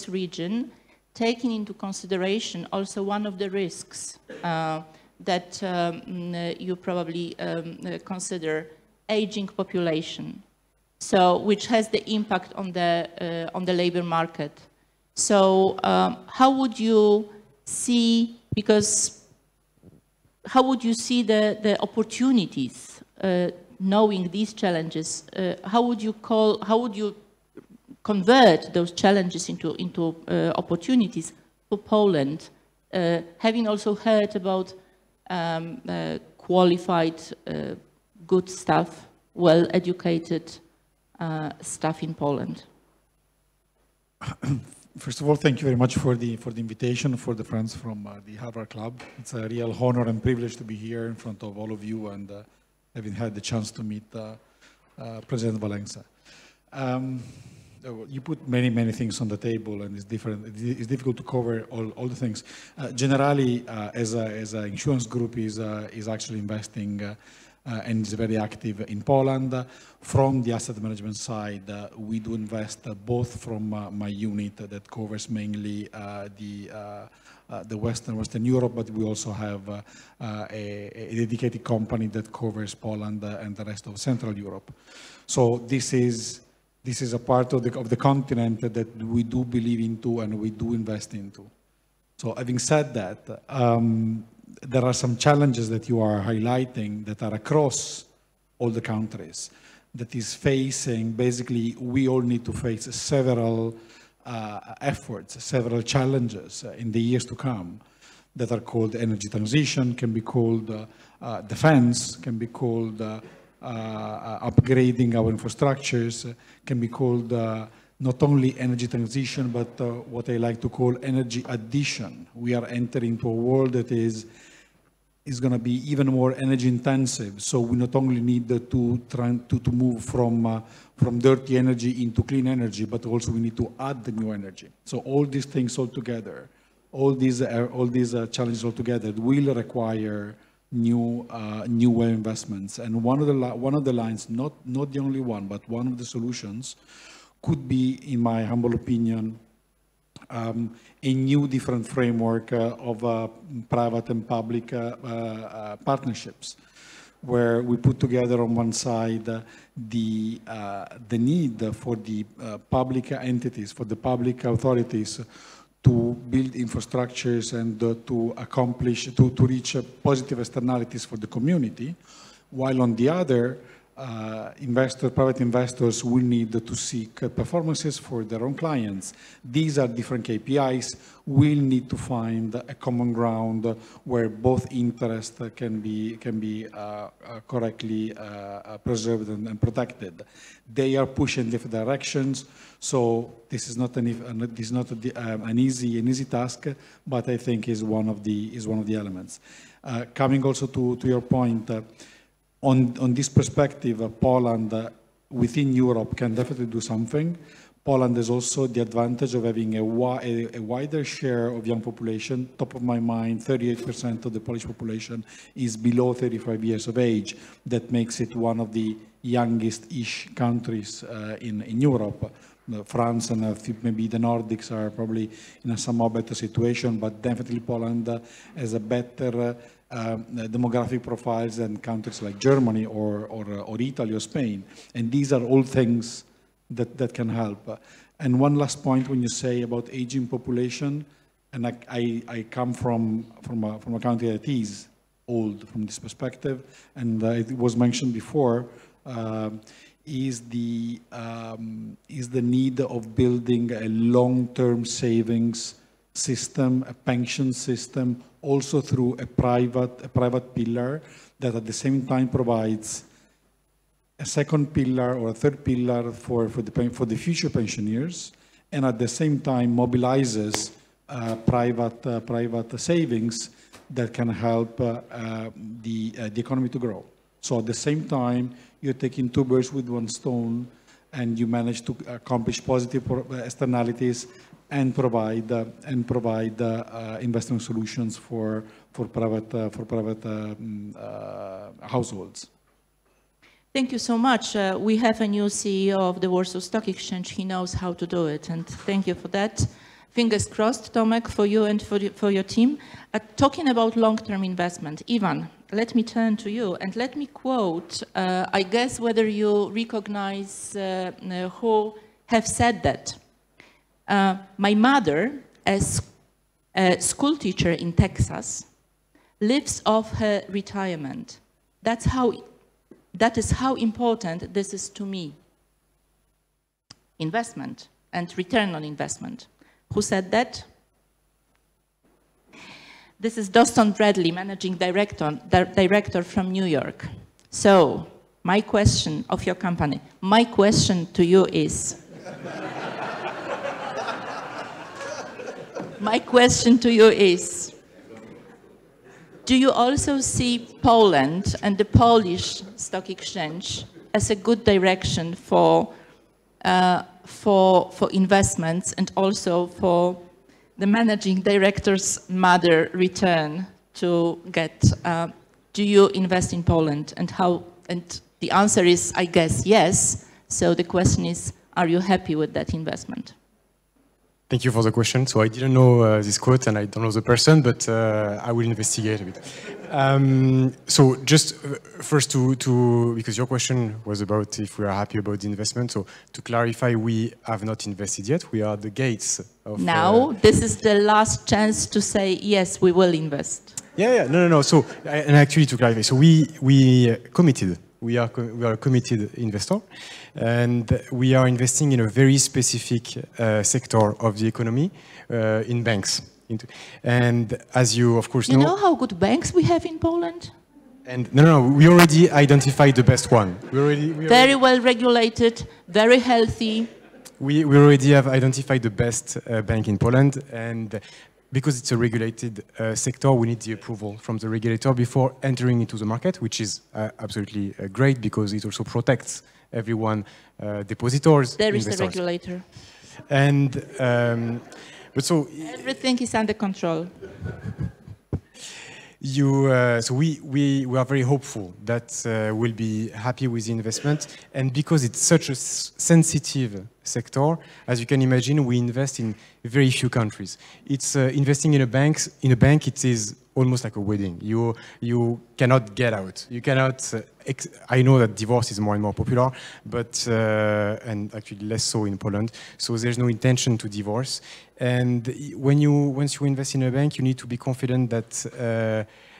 [SPEAKER 9] region, taking into consideration also one of the risks that you probably consider, aging population, so which has the impact on the labor market? So how would you see the opportunities, knowing these challenges? How would you convert those challenges into opportunities for Poland, having also heard about qualified, good staff, well-educated staff in Poland?
[SPEAKER 12] First of all, thank you very much for the invitation, for the friends from the Harvard Club. It's a real honor and privilege to be here in front of all of you, and having had the chance to meet President Wałęsa. You put many things on the table, and it's difficult to cover all the things. Generally, as an insurance group is actually investing and is very active in Poland. From the asset management side, we do invest both from my unit that covers mainly the Western Europe, but we also have a dedicated company that covers Poland and the rest of Central Europe. So this is a part of the continent that we do believe into and we do invest into. So having said that, there are some challenges that you are highlighting that are across all the countries that is facing, basically, we all need to face several efforts, several challenges in the years to come that are called energy transition, can be called defense, can be called upgrading our infrastructures, can be called not only energy transition, but what I like to call energy addition. We are entering into a world that is is going to be even more energy intensive. So we not only need to move from dirty energy into clean energy, but also we need to add the new energy. So all these things all together, all these challenges all together will require new investments. And one of the lines, not the only one, but one of the solutions could be, in my humble opinion, a new different framework of private and public partnerships, where we put together on one side the need for the public entities, for the public authorities to build infrastructures and to reach positive externalities for the community, while on the other, private investors will need to seek performances for their own clients. These are different KPIs. We'll need to find a common ground where both interests can be correctly preserved and protected. They are pushing different directions, so this is not an easy task, but I think is one of the elements. Coming also to your point. On this perspective, Poland within Europe can definitely do something. Poland has also the advantage of having a wider share of young population. Top of my mind, 38% of the Polish population is below 35 years of age. That makes it one of the youngest-ish countries in Europe. France and maybe the Nordics are probably in a somewhat better situation, but definitely Poland has a better demographic profiles than countries like Germany or Italy or Spain. And these are all things that can help. And one last point, when you say about aging population, and I come from a country that is old from this perspective, and it was mentioned before, is the need of building a long-term savings system, a pension system, also through a private pillar that at the same time provides a second pillar or a third pillar for the future pensioners, and at the same time mobilizes private savings that can help the economy to grow. So at the same time, you're taking two birds with one stone, and you manage to accomplish positive externalities and provide investment solutions for private households.
[SPEAKER 9] Thank you so much. We have a new CEO of the Warsaw Stock Exchange. He knows how to do it, and thank you for that. Fingers crossed, Tomek, for you and for your team. Talking about long-term investment, Ivan, let me turn to you and let me quote, I guess whether you recognize who have said that. My mother, as a school teacher in Texas, lives off her retirement. That is how important this is to me. Investment and return on investment. Who said that? This is Doston Bradley, Managing Director from New York. So, my question of your company, my question to you is, my question to you is, do you also see Poland and the Polish Stock Exchange as a good direction for investments and also for the managing director's mother return to get? Do you invest in Poland and how? And the answer is, I guess, yes. So the question is, are you happy with that investment?
[SPEAKER 13] Thank you for the question. So I didn't know this quote and I don't know the person, but I will investigate a bit. So just first because your question was about if we are happy about the investment. So to clarify, we have not invested yet. We are at the gates of...
[SPEAKER 9] Now, this is the last chance to say, yes, we will invest.
[SPEAKER 13] Yeah, no. So, and actually to clarify, so we committed. We are a committed investor, and we are investing in a very specific sector of the economy, in banks. And as you, of course,
[SPEAKER 9] know... You know how good banks we have in Poland?
[SPEAKER 13] And no, we already identified the best one.
[SPEAKER 9] Very well regulated, very healthy.
[SPEAKER 13] We already have identified the best bank in Poland, and because it's a regulated sector, we need the approval from the regulator before entering into the market, which is absolutely great because it also protects everyone, depositors,
[SPEAKER 9] there is
[SPEAKER 13] investors.
[SPEAKER 9] a regulator.
[SPEAKER 13] And but so
[SPEAKER 9] everything is under control.
[SPEAKER 13] So we are very hopeful that we'll be happy with the investment, and because it's such a sensitive sector, as you can imagine, we invest in very few countries. It's investing in a bank. It is almost like a wedding. You cannot get out. You cannot. I know that divorce is more and more popular, but and actually less so in Poland. So there's no intention to divorce. And once you invest in a bank, you need to be confident that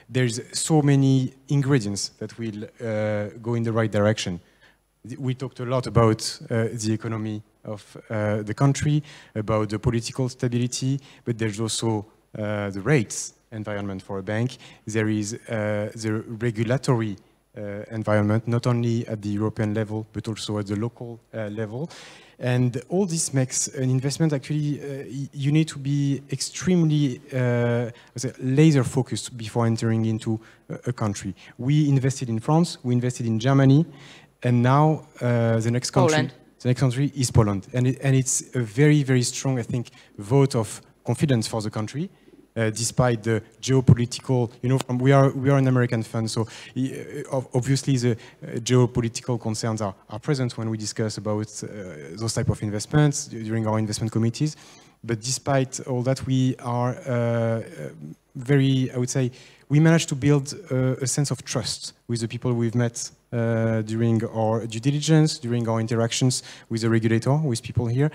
[SPEAKER 13] there's so many ingredients that will go in the right direction. We talked a lot about the economy of the country, about the political stability, but there's also the rates environment for a bank. There is the regulatory environment, not only at the European level, but also at the local level. And all this makes an investment, actually, you need to be extremely laser focused before entering into a country. We invested in France, we invested in Germany, and now the next country is Poland. And it's a very, very strong, I think, vote of confidence for the country. Despite the geopolitical, we are an American fund, so obviously the geopolitical concerns are present when we discuss about those type of investments during our investment committees. But despite all that, we are very, I would say, we managed to build a sense of trust with the people we've met during our due diligence, during our interactions with the regulator, with people here.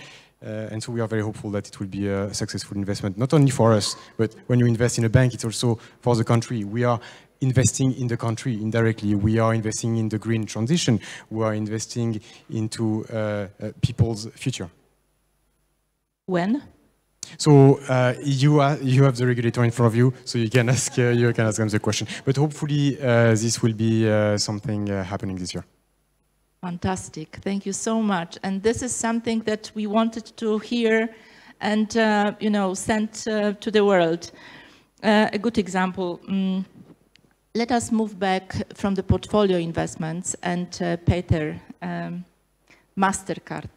[SPEAKER 13] And so we are very hopeful that it will be a successful investment, not only for us, but when you invest in a bank, it's also for the country. We are investing in the country indirectly. We are investing in the green transition. We are investing into people's future.
[SPEAKER 9] When?
[SPEAKER 13] So you have the regulator in front of you, so you can ask them the question. But hopefully this will be something happening this year.
[SPEAKER 9] Fantastic. Thank you so much. And this is something that we wanted to hear and, send to the world. A good example. Let us move back from the portfolio investments and Piotr, MasterCard.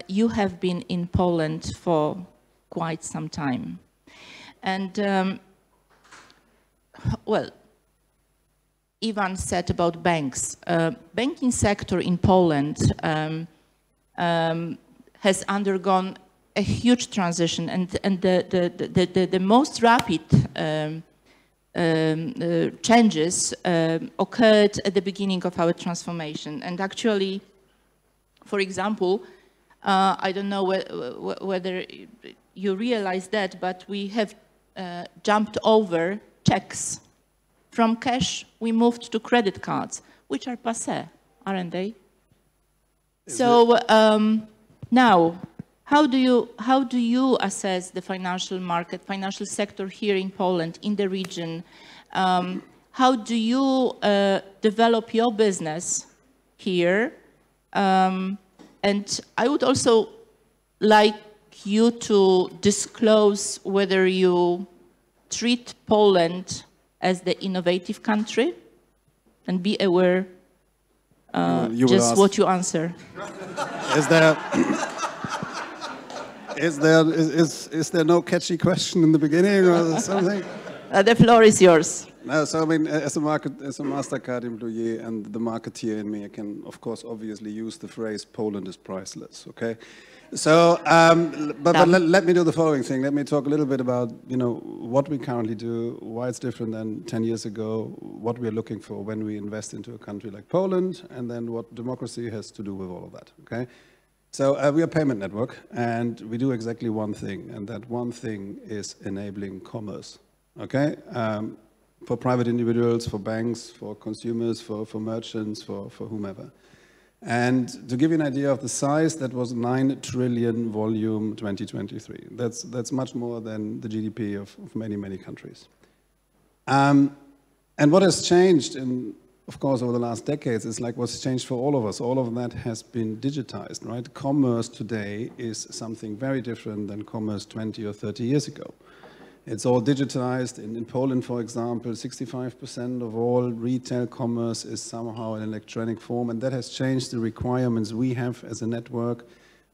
[SPEAKER 9] You have been in Poland for quite some time. And, well, Ivan said about banks. Banking sector in Poland has undergone a huge transition, and the most rapid changes occurred at the beginning of our transformation. And actually, for example, I don't know whether you realize that, but we have jumped over checks. From cash, we moved to credit cards, which are passé, aren't they? So now, how do you assess the financial market, financial sector here in Poland, in the region? How do you develop your business here? And I would also like you to disclose whether you treat Poland as the innovative country, and be aware just what you answer.
[SPEAKER 7] Is there no catchy question in the beginning or something?
[SPEAKER 9] The floor is yours.
[SPEAKER 7] No, so I mean, as a MasterCard employee and the marketeer in me, I can of course obviously use the phrase "Poland is priceless." Okay. So, but let me do the following thing. Let me talk a little bit about, what we currently do, why it's different than 10 years ago, what we're looking for when we invest into a country like Poland, and then what democracy has to do with all of that, okay? So we are a payment network, and we do exactly one thing, and that one thing is enabling commerce, okay? For private individuals, for banks, for consumers, for merchants, for whomever. And to give you an idea of the size, that was 9 trillion volume 2023. That's much more than the GDP of many, many countries. And what has changed, of course, over the last decades, is like what's changed for all of us. All of that has been digitized, right? Commerce today is something very different than commerce 20 or 30 years ago.
[SPEAKER 14] It's all digitized. In Poland, for example, 65% of all retail commerce is somehow in electronic form, and that has changed the requirements we have as a network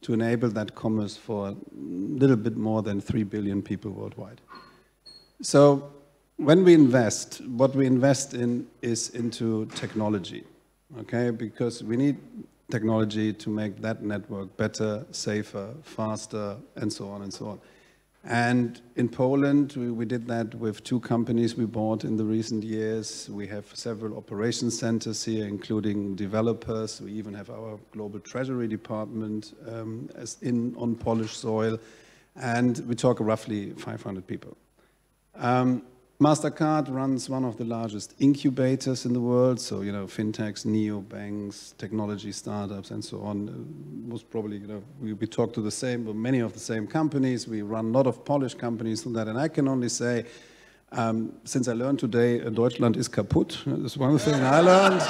[SPEAKER 14] to enable that commerce for a little bit more than 3 billion people worldwide. So when we invest, what we invest in is into technology, okay? Because we need technology to make that network better, safer, faster, and so on and so on. And in Poland, we did that with 2 companies we bought in the recent years. We have several operation centers here, including developers. We even have our global treasury department on Polish soil. And we talk roughly 500 people. MasterCard runs one of the largest incubators in the world. So, you know, fintechs, neobanks, technology startups, and so on. Most probably, you know, we talk to many of the same companies. We run a lot of Polish companies from that. And I can only say, since I learned today, Deutschland is kaputt. That's one thing I learned.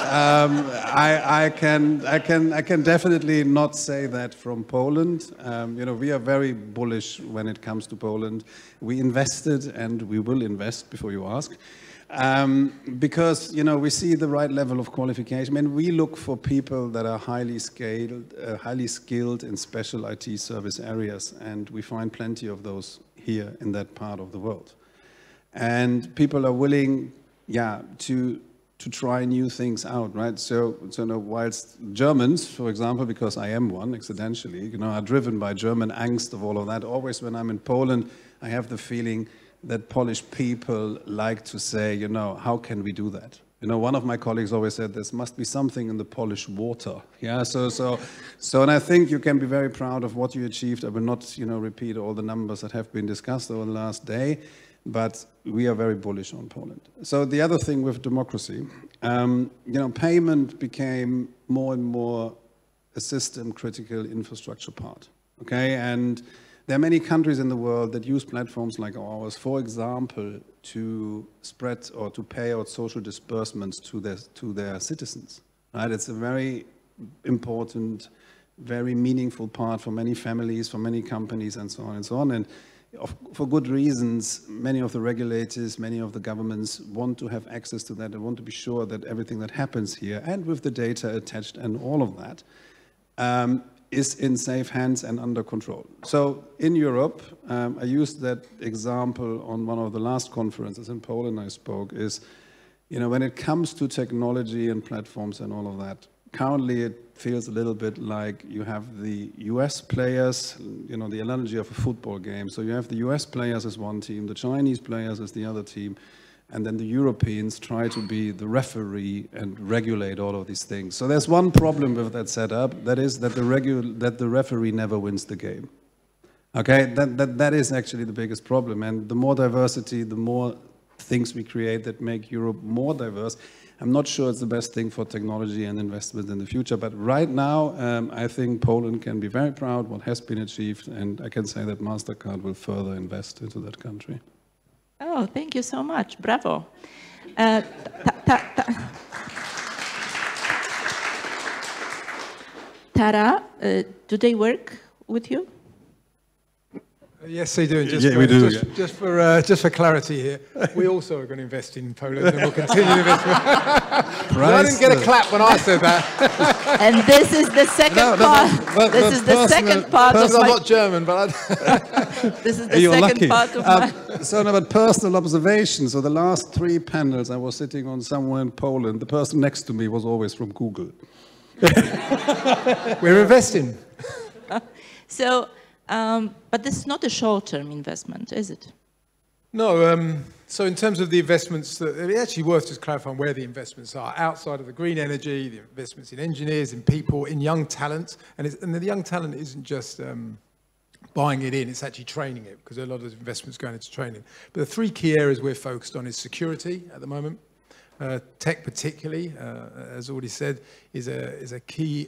[SPEAKER 14] I can definitely not say that from Poland. You know, we are very bullish when it comes to Poland. We invested, and we will invest before you ask, because, you know, we see the right level of qualification. I mean, we look for people that are highly skilled in special IT service areas, and we find plenty of those here in that part of the world. And people are willing, to try new things out, right? So whilst Germans, for example, because I am one, accidentally, you know, are driven by German angst of all of that. Always when I'm in Poland, I have the feeling that Polish people like to say, you know, how can we do that? You know, one of my colleagues always said, there must be something in the Polish water. Yeah, so and I think you can be very proud of what you achieved. I will not, you know, repeat all the numbers that have been discussed over the last day. But we are very bullish on Poland. So the other thing with democracy, you know, payment became more and more a system-critical infrastructure part, okay? And there are many countries in the world that use platforms like ours, for example, to spread or to pay out social disbursements to their citizens, right? It's a very important, very meaningful part for many families, for many companies, and so on and so on. And for good reasons, many of the regulators, many of the governments want to have access to that and want to be sure that everything that happens here, and with the data attached and all of that, is in safe hands and under control. So in Europe, I used that example on one of the last conferences in Poland I spoke, is, you know, when it comes to technology and platforms and all of that, currently it feels a little bit like you have the US players, you know, the analogy of a football game. So you have the US players as one team, the Chinese players as the other team, and then the Europeans try to be the referee and regulate all of these things. So there's one problem with that setup, that is that the referee never wins the game. Okay, that is actually the biggest problem. And the more diversity, the more things we create that make Europe more diverse. I'm not sure it's the best thing for technology and investment in the future, but right now, I think Poland can be very proud what has been achieved, and I can say that MasterCard will further invest into that country.
[SPEAKER 9] Oh, thank you so much. Bravo. Tara, do they work with you?
[SPEAKER 10] Yes, they do. Just for clarity here, we also are going to invest in Poland, and we'll continue to invest. I didn't get a clap when I said that.
[SPEAKER 9] And this is the second part. This is the second part of my...
[SPEAKER 10] I'm not German, but
[SPEAKER 9] this is the second part of my...
[SPEAKER 14] So about personal observation. So the last 3 panels, I was sitting on somewhere in Poland. The person next to me was always from Google.
[SPEAKER 10] We're investing.
[SPEAKER 9] So... but this is not a short-term investment, is it?
[SPEAKER 10] No. So in terms of the investments, it's actually worth just clarifying where the investments are. Outside of the green energy, the investments in engineers, in people, in young talent. And the young talent isn't just buying it in, it's actually training it, because there are a lot of investments going into training. But the 3 key areas we're focused on is security at the moment. Tech particularly, as already said, is a key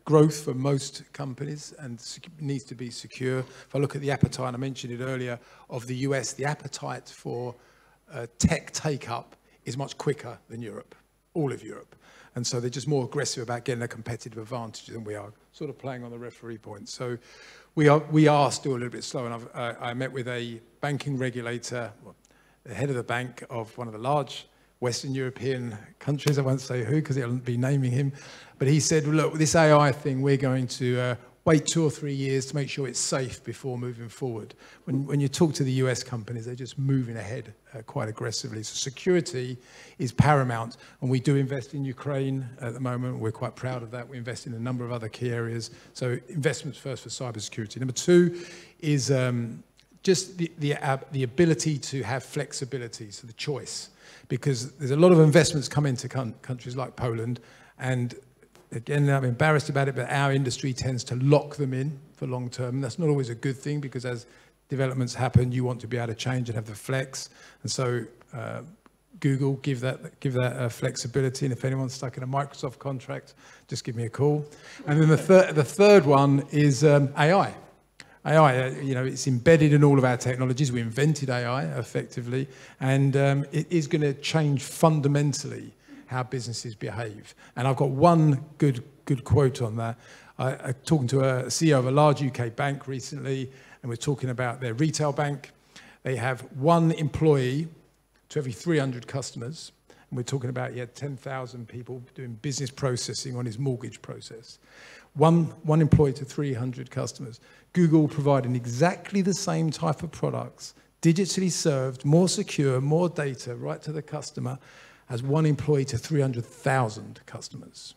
[SPEAKER 10] growth for most companies and needs to be secure. If I look at the appetite, I mentioned it earlier, of the US, the appetite for tech take-up is much quicker than Europe, all of Europe. And so they're just more aggressive about getting a competitive advantage than we are, sort of playing on the referee point. So we are still a little bit slow. And I met with a banking regulator, the head of the bank of one of the large Western European countries. I won't say who because he'll be naming him. But he said, look, this AI thing, we're going to wait 2 or 3 years to make sure it's safe before moving forward. When you talk to the US companies, they're just moving ahead quite aggressively. So security is paramount. And we do invest in Ukraine at the moment. We're quite proud of that. We invest in a number of other key areas. So investments first for cybersecurity. Number 2 is just the ability to have flexibility, so the choice. Because there's a lot of investments come into countries like Poland, and again, I'm embarrassed about it, but our industry tends to lock them in for long term. And that's not always a good thing, because as developments happen, you want to be able to change and have the flex. And so Google give that flexibility. And if anyone's stuck in a Microsoft contract, just give me a call. And then the third one is AI. AI, it's embedded in all of our technologies. We invented AI effectively, and it is going to change fundamentally how businesses behave. And I've got one good quote on that. I'm talking to a CEO of a large UK bank recently, and we're talking about their retail bank. They have 1 employee to every 300 customers. And we're talking about he had 10,000 people doing business processing on his mortgage process. One employee to 300 customers. Google providing exactly the same type of products, digitally served, more secure, more data, right to the customer, as 1 employee to 300,000 customers.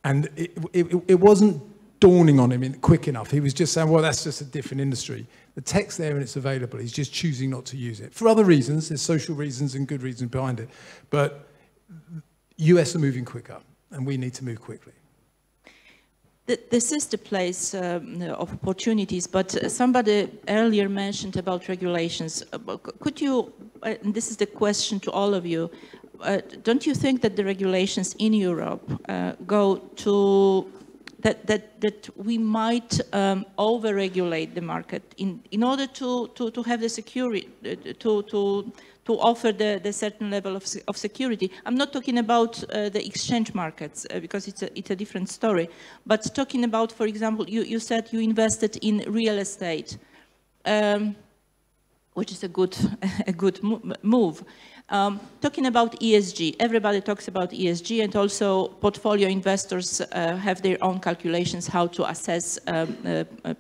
[SPEAKER 10] And it wasn't dawning on him quick enough. He was just saying, well, that's just a different industry. The tech's there and it's available. He's just choosing not to use it. For other reasons, there's social reasons and good reasons behind it. But US are moving quicker, and we need to move quickly.
[SPEAKER 9] This is the place of opportunities, but somebody earlier mentioned about regulations. Could you, and this is the question to all of you, don't you think that the regulations in Europe go to, that we might over-regulate the market in order to have the security, to offer the certain level of security? I'm not talking about the exchange markets because it's a different story, but talking about, for example, you said you invested in real estate, which is a good move. Talking about ESG, everybody talks about ESG, and also portfolio investors have their own calculations how to assess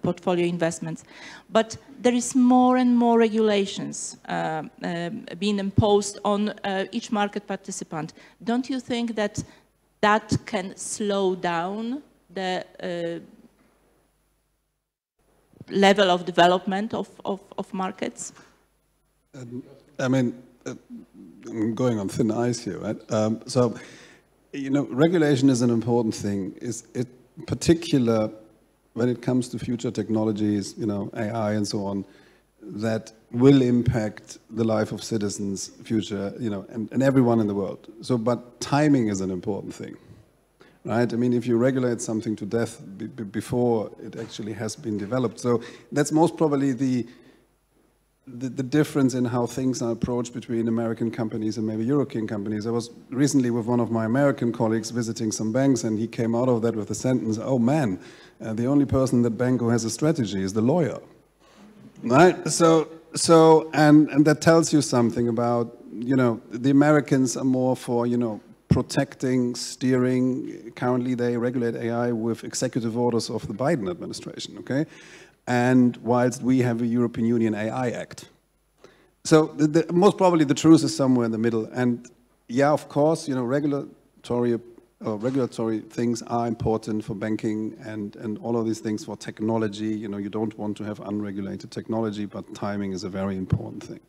[SPEAKER 9] portfolio investments. But there is more and more regulations being imposed on each market participant. Don't you think that that can slow down the level of development of markets?
[SPEAKER 14] I mean, I'm going on thin ice here, right? So, regulation is an important thing. In particular, when it comes to future technologies, AI and so on, that will impact the life of citizens, future, and everyone in the world. So, but timing is an important thing, right? I mean, if you regulate something to death before it actually has been developed, so that's most probably the difference in how things are approached between American companies and maybe European companies. I was recently with one of my American colleagues visiting some banks, and he came out of that with the sentence, oh man, the only person in that bank who has a strategy is the lawyer, right? So and that tells you something about, the Americans are more for, protecting, steering. Currently they regulate AI with executive orders of the Biden administration, okay? And whilst we have a European Union AI Act. So most probably the truth is somewhere in the middle. And yeah, of course, regulatory things are important for banking and all of these things for technology. You don't want to have unregulated technology, but timing is a very important thing.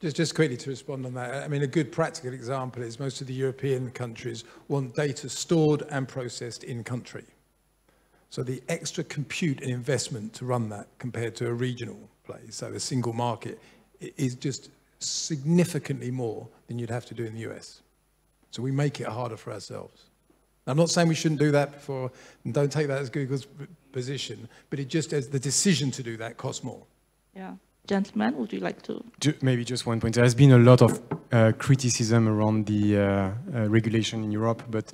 [SPEAKER 10] Just quickly to respond on that, I mean, a good practical example is most of the European countries want data stored and processed in country. So the extra compute and investment to run that compared to a regional place, so the single market, is just significantly more than you'd have to do in the US. So we make it harder for ourselves. I'm not saying we shouldn't do that before, and don't take that as Google's position, but it just as the decision to do that costs more.
[SPEAKER 9] Yeah. Gentlemen, would you like to?
[SPEAKER 13] Maybe just one point. There has been a lot of criticism around the regulation in Europe, but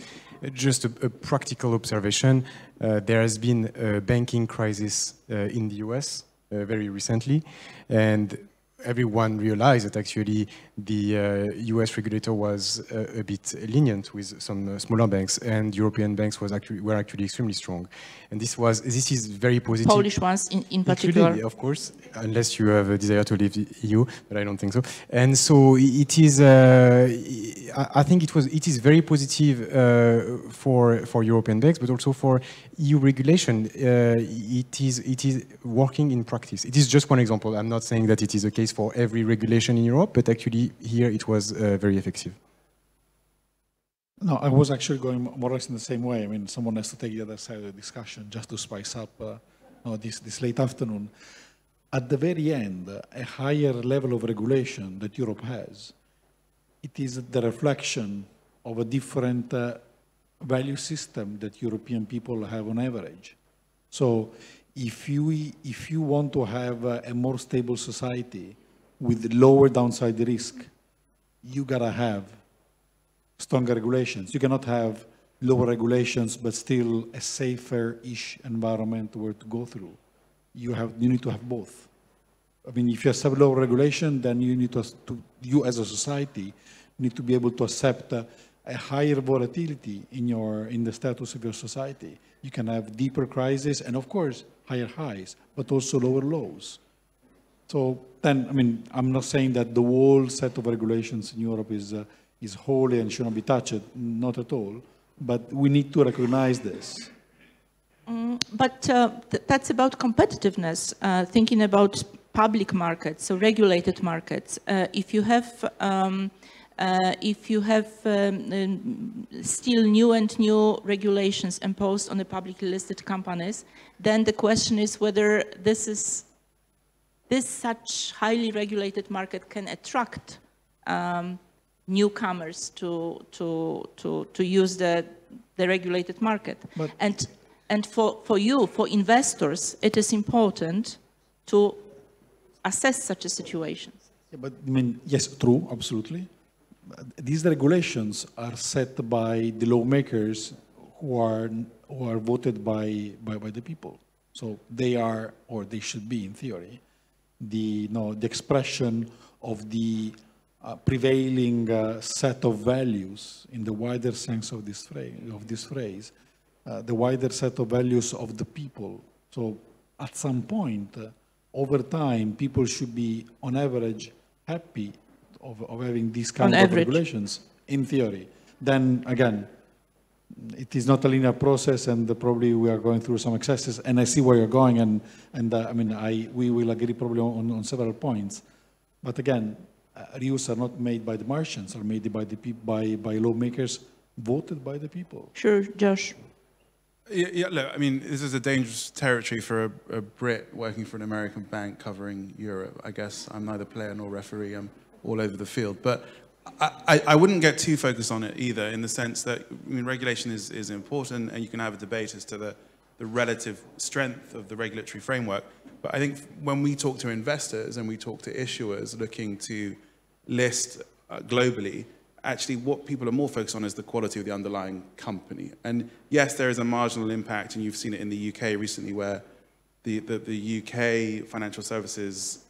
[SPEAKER 13] just a practical observation. There has been a banking crisis in the US very recently, and everyone realized that actually the US regulator was a bit lenient with some smaller banks, and European banks were actually extremely strong. And this is very positive.
[SPEAKER 9] Polish ones in particular.
[SPEAKER 13] Including, of course, unless you have a desire to leave the EU, but I don't think so. And so it is, I think it is very positive for European banks, but also for EU regulation. It is working in practice. It is just one example. I'm not saying that it is the case for every regulation in Europe, but actually here it was very effective.
[SPEAKER 12] No, I was actually going more or less in the same way. I mean, someone has to take the other side of the discussion just to spice up this late afternoon. At the very end, a higher level of regulation that Europe has, it is the reflection of a different value system that European people have on average. So if you want to have a more stable society with lower downside risk, you gotta have stronger regulations. You cannot have lower regulations, but still a safer-ish environment where to go through. You need to have both. I mean, if you accept lower regulation, then you need you as a society need to be able to accept a higher volatility in the status of your society. You can have deeper crises and, of course, higher highs, but also lower lows. So then, I mean, I'm not saying that the whole set of regulations in Europe is holy and shouldn't be touched, not at all, but we need to recognize this.
[SPEAKER 9] But that's about competitiveness, thinking about public markets, so regulated markets. If you have still new and new regulations imposed on the publicly listed companies, then the question is whether this such highly regulated market can attract newcomers to use the regulated market. But and for you, for investors, it is important to assess such a situation.
[SPEAKER 12] Yeah, but I mean, yes, true, absolutely. These regulations are set by the lawmakers who are voted by the people. So they are, or they should be, in theory, the expression of the prevailing set of values in the wider sense of this phrase, the wider set of values of the people. So at some point, over time, people should be, on average, happy of having these kind of regulations, in theory. Then, again, it is not a linear process, and probably we are going through some excesses, and I see where you're going, and I mean, we will agree probably on several points. But again, rules are not made by the Martians, are made by lawmakers voted by the people.
[SPEAKER 9] Sure, Josh.
[SPEAKER 11] Yeah, look, I mean, this is a dangerous territory for a Brit working for an American bank covering Europe. I guess I'm neither player nor referee. I'm all over the field. But I wouldn't get too focused on it either, in the sense that, I mean, regulation is important, and you can have a debate as to the relative strength of the regulatory framework. But I think when we talk to investors and we talk to issuers looking to list globally, actually what people are more focused on is the quality of the underlying company. And yes, there is a marginal impact, and you've seen it in the UK recently, where the UK financial services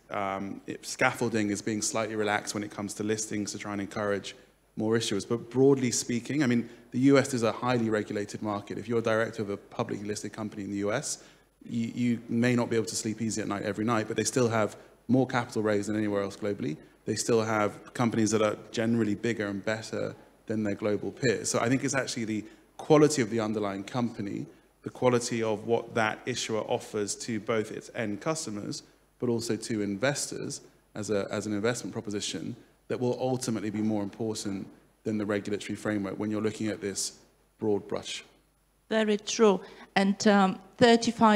[SPEAKER 11] scaffolding is being slightly relaxed when it comes to listings to try and encourage more issuers. But broadly speaking, I mean, the US is a highly regulated market. If you're a director of a publicly listed company in the US, you may not be able to sleep easy at night every night, but they still have more capital raised than anywhere else globally. They still have companies that are generally bigger and better than their global peers. So I think it's actually the quality of the underlying company, the quality of what that issuer offers to both its end customers, but also to investors as an investment proposition, that will ultimately be more important than the regulatory framework when you're looking at this broad brush.
[SPEAKER 9] Very true. And 34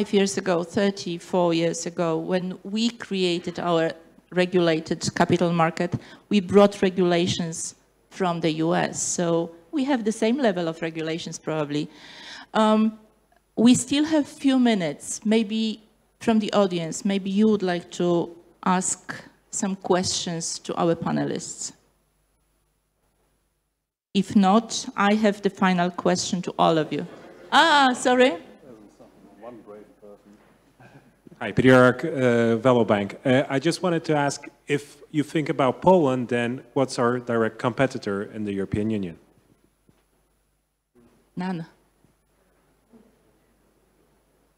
[SPEAKER 9] years ago, when we created our regulated capital market, we brought regulations from the US. So we have the same level of regulations probably. We still have few minutes, maybe from the audience, maybe you would like to ask some questions to our panelists? If not, I have the final question to all of you. Sorry.
[SPEAKER 15] Hi, Piotr, Velo Bank. I just wanted to ask, if you think about Poland, then what's our direct competitor in the European Union?
[SPEAKER 9] None.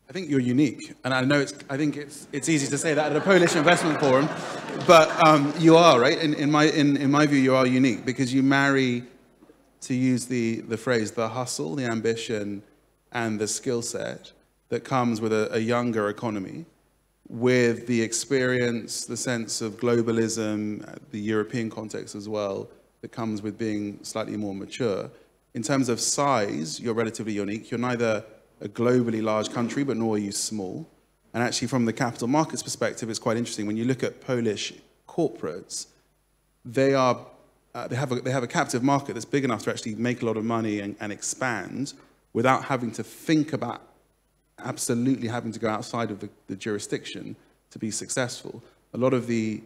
[SPEAKER 11] I think you're unique, and I know I think it's easy to say that at a Polish investment forum, but you are, right? In my view, you are unique because you marry, to use the phrase, the hustle, the ambition, and the skill set that comes with a younger economy, with the experience, the sense of globalism, the European context as well, that comes with being slightly more mature. In terms of size, you're relatively unique. You're neither a globally large country, but nor are you small. And actually, from the capital markets perspective, it's quite interesting. When you look at Polish corporates, they have a captive market that's big enough to actually make a lot of money and expand without having to think about absolutely having to go outside of the jurisdiction to be successful. A lot of the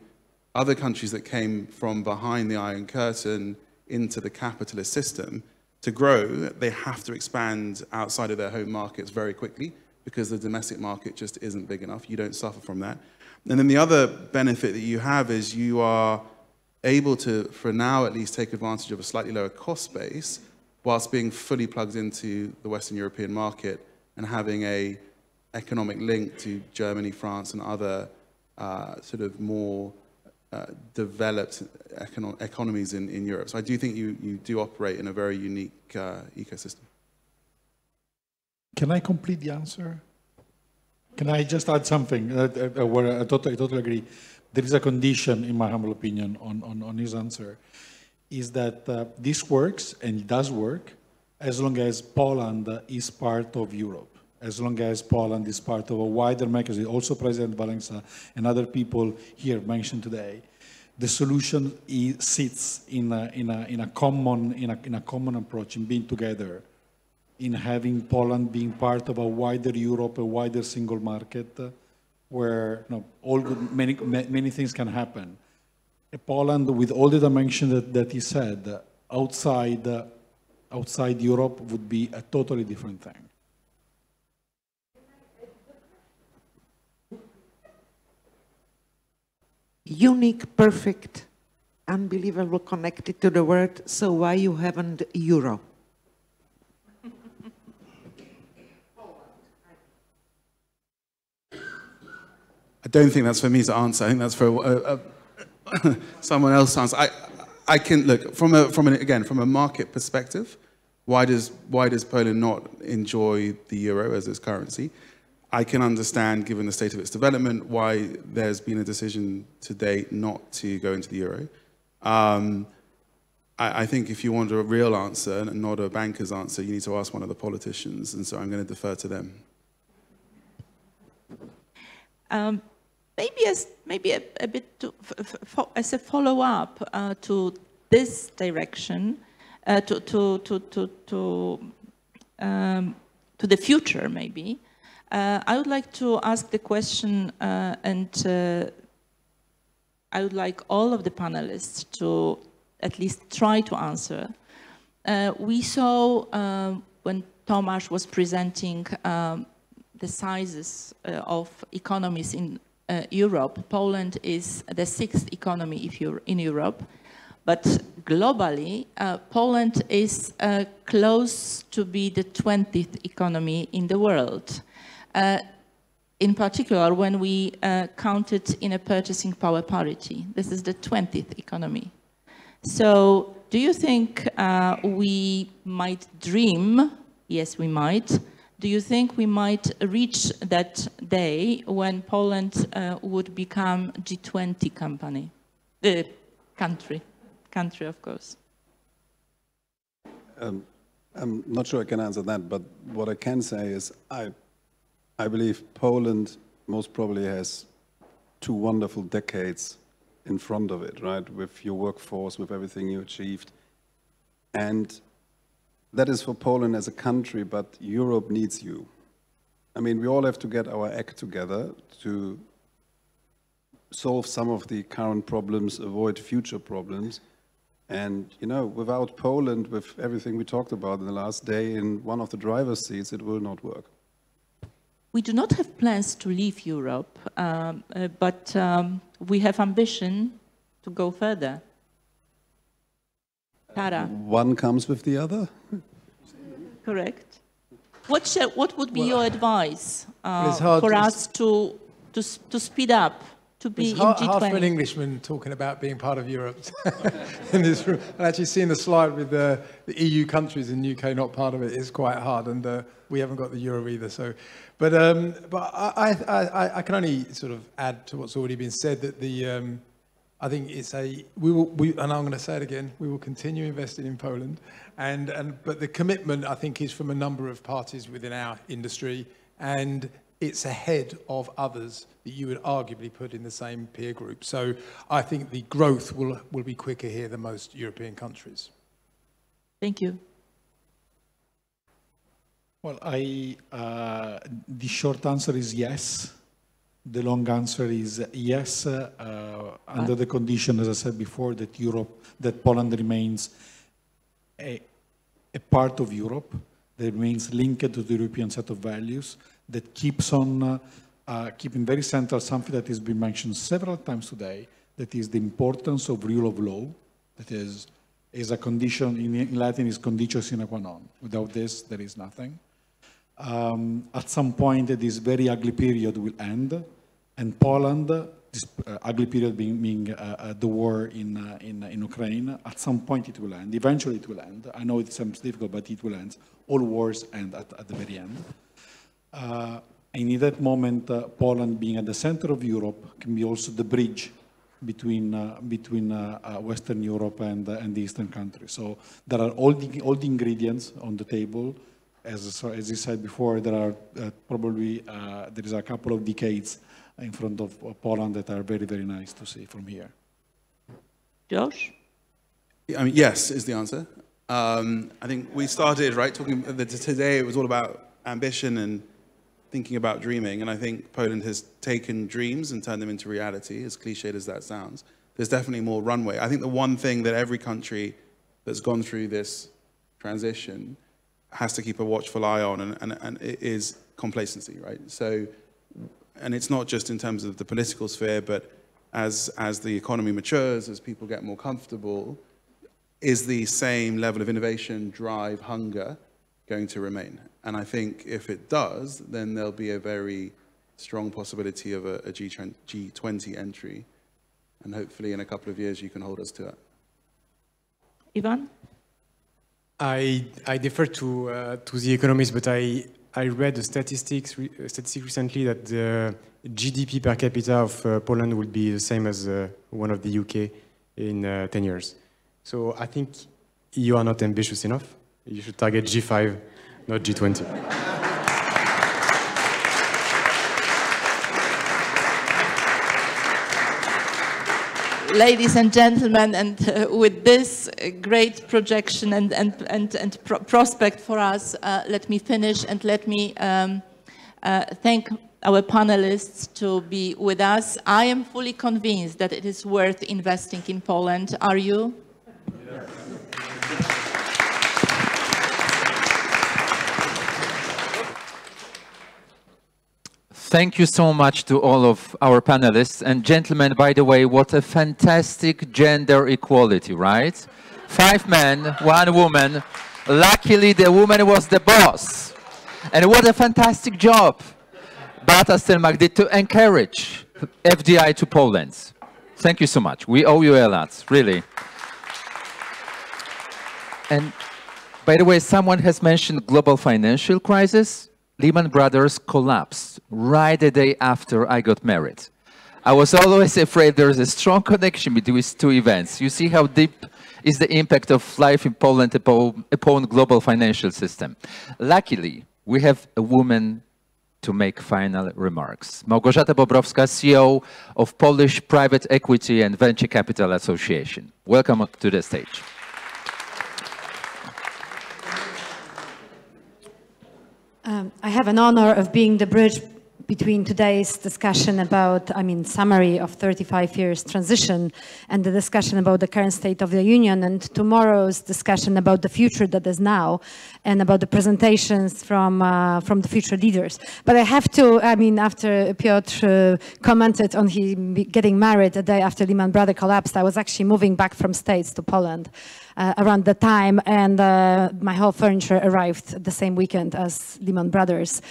[SPEAKER 11] other countries that came from behind the Iron Curtain into the capitalist system, to grow, they have to expand outside of their home markets very quickly because the domestic market just isn't big enough. You don't suffer from that. And then the other benefit that you have is you are able to, for now at least, take advantage of a slightly lower cost base whilst being fully plugged into the Western European market and having a economic link to Germany, France, and other sort of more developed economies in Europe. So I do think you do operate in a very unique ecosystem.
[SPEAKER 12] Can I complete the answer? Can I just add something where I totally agree? There is a condition, in my humble opinion, on his answer, is that this works, and it does work, as long as Poland is part of Europe. As long as Poland is part of a wider mechanism, also President Wałęsa and other people here mentioned today, the solution sits in a common approach, in being together, in having Poland being part of a wider Europe, a wider single market, where many things can happen. Poland, with all the dimensions that he said, outside Europe would be a totally different thing.
[SPEAKER 16] Unique, perfect, unbelievable, connected to the world, so why you haven't euro?
[SPEAKER 11] I don't think that's for me to answer. I think that's for someone else to answer. I can look from a market perspective. Why does Poland not enjoy the euro as its currency? I can understand, given the state of its development, why there's been a decision to date not to go into the euro. I think if you want a real answer and not a banker's answer, you need to ask one of the politicians, and so I'm going to defer to them.
[SPEAKER 9] Maybe a bit as a follow-up to this direction, to the future, maybe. I would like to ask the question, and I would like all of the panelists to at least try to answer. We saw when Tomasz was presenting the sizes of economies in Europe. Poland is the 6th economy in Europe, but globally, Poland is close to be the 20th economy in the world. In particular, when we count it in a purchasing power parity. This is the 20th economy. So do you think we might dream? Yes, we might. Do you think we might reach that day when Poland would become G20 country, of course?
[SPEAKER 14] I'm not sure I can answer that, but what I can say is I believe Poland most probably has 2 wonderful decades in front of it, right? With your workforce, with everything you achieved. And that is for Poland as a country, but Europe needs you. I mean, we all have to get our act together to solve some of the current problems, avoid future problems. And, you know, without Poland, with everything we talked about in the last day in one of the driver's seats, it will not work.
[SPEAKER 9] We do not have plans to leave Europe, but we have ambition to go further. Tara.
[SPEAKER 14] One comes with the other?
[SPEAKER 9] Correct. What would be your advice for us to speed up, to be in G20?
[SPEAKER 10] It's hard for an Englishman talking about being part of Europe in this room. And actually seeing the slide with the EU countries and UK not part of it is quite hard, and we haven't got the euro either. So, but I can only sort of add to what's already been said that I think it's and I'm going to say it again, we will continue investing in Poland, but the commitment I think is from a number of parties within our industry, and it's ahead of others that you would arguably put in the same peer group. So I think the growth will be quicker here than most European countries.
[SPEAKER 9] Thank you.
[SPEAKER 12] Well, the short answer is yes. The long answer is yes, under the condition, as I said before, that Poland remains a part of Europe, that remains linked to the European set of values, that keeps on keeping very central something that has been mentioned several times today, that is the importance of rule of law, that is a condition, in Latin is conditio sine qua non. Without this, there is nothing. At some point, this very ugly period will end, and Poland, this ugly period being the war in Ukraine, at some point it will end. Eventually it will end. I know it sounds difficult, but it will end. All wars end at the very end. And in that moment, Poland being at the center of Europe can be also the bridge between Western Europe and the Eastern countries. So there are all the ingredients on the table. As you said before, there are there is a couple of decades in front of Poland that are very, very nice to see from here.
[SPEAKER 9] Josh?
[SPEAKER 11] I mean, yes is the answer. I think we started, right, talking today, it was all about ambition and thinking about dreaming, and I think Poland has taken dreams and turned them into reality, as cliched as that sounds. There's definitely more runway. I think the one thing that every country that's gone through this transition has to keep a watchful eye on, and it is complacency, right? So, and it's not just in terms of the political sphere, but as the economy matures, as people get more comfortable, is the same level of innovation, drive, hunger going to remain? And I think if it does, then there'll be a very strong possibility of a G20 entry, and hopefully in a couple of years you can hold us to it.
[SPEAKER 9] Ivan?
[SPEAKER 13] I defer to the economists, but I read a statistic recently that the GDP per capita of Poland will be the same as one of the UK in 10 years. So I think you are not ambitious enough. You should target G5, not G20.
[SPEAKER 9] Ladies and gentlemen, and with this great projection and prospect for us, let me finish and let me thank our panelists to be with us. I am fully convinced that it is worth investing in Poland. Are you? Yes.
[SPEAKER 1] Thank you so much to all of our panelists. And gentlemen, by the way, what a fantastic gender equality, right? 5 men, 1 woman. Luckily, the woman was the boss. And what a fantastic job Beata Stelmach did to encourage FDI to Poland. Thank you so much. We owe you a lot, really. And by the way, someone has mentioned global financial crisis. Lehman Brothers collapsed right the day after I got married. I was always afraid there is a strong connection between these 2 events. You see how deep is the impact of life in Poland upon global financial system. Luckily, we have a woman to make final remarks. Małgorzata Bobrowska, CEO of Polish Private Equity and Venture Capital Association. Welcome to the stage.
[SPEAKER 17] I have an honor of being the bridge between today's discussion about, summary of 35 years transition and the discussion about the current state of the union and tomorrow's discussion about the future that is now and about the presentations from the future leaders. But I have to, after Piotr commented on he getting married a day after Lehman Brothers collapsed, I was actually moving back from States to Poland around the time, and my whole furniture arrived the same weekend as Lehman Brothers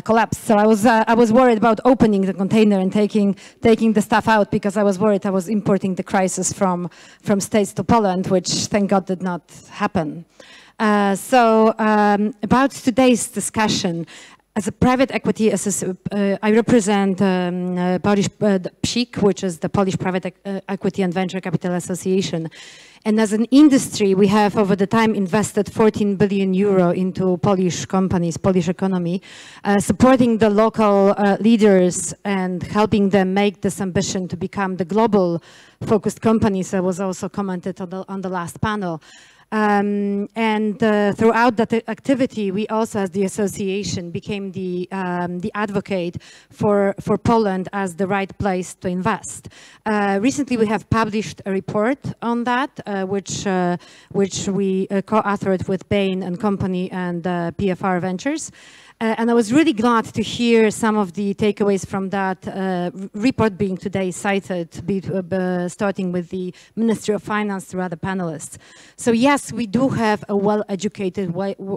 [SPEAKER 17] collapsed. So I was worried about opening the container and taking the stuff out, because I was worried I was importing the crisis from States to Poland, which thank God did not happen. About today's discussion. As a private equity, I represent Polish PSIC, which is the Polish Private Equity and Venture Capital Association. And as an industry, we have over the time invested 14 billion euro into Polish companies, Polish economy, supporting the local leaders and helping them make this ambition to become the global focused companies that was also commented on the last panel. Throughout that activity, we also, as the association, became the advocate for Poland as the right place to invest. Recently, we have published a report on that, which we co-authored with Bain and Company and PFR Ventures. And I was really glad to hear some of the takeaways from that report being today cited, starting with the Ministry of Finance through other panelists. So yes, we do have a well-educated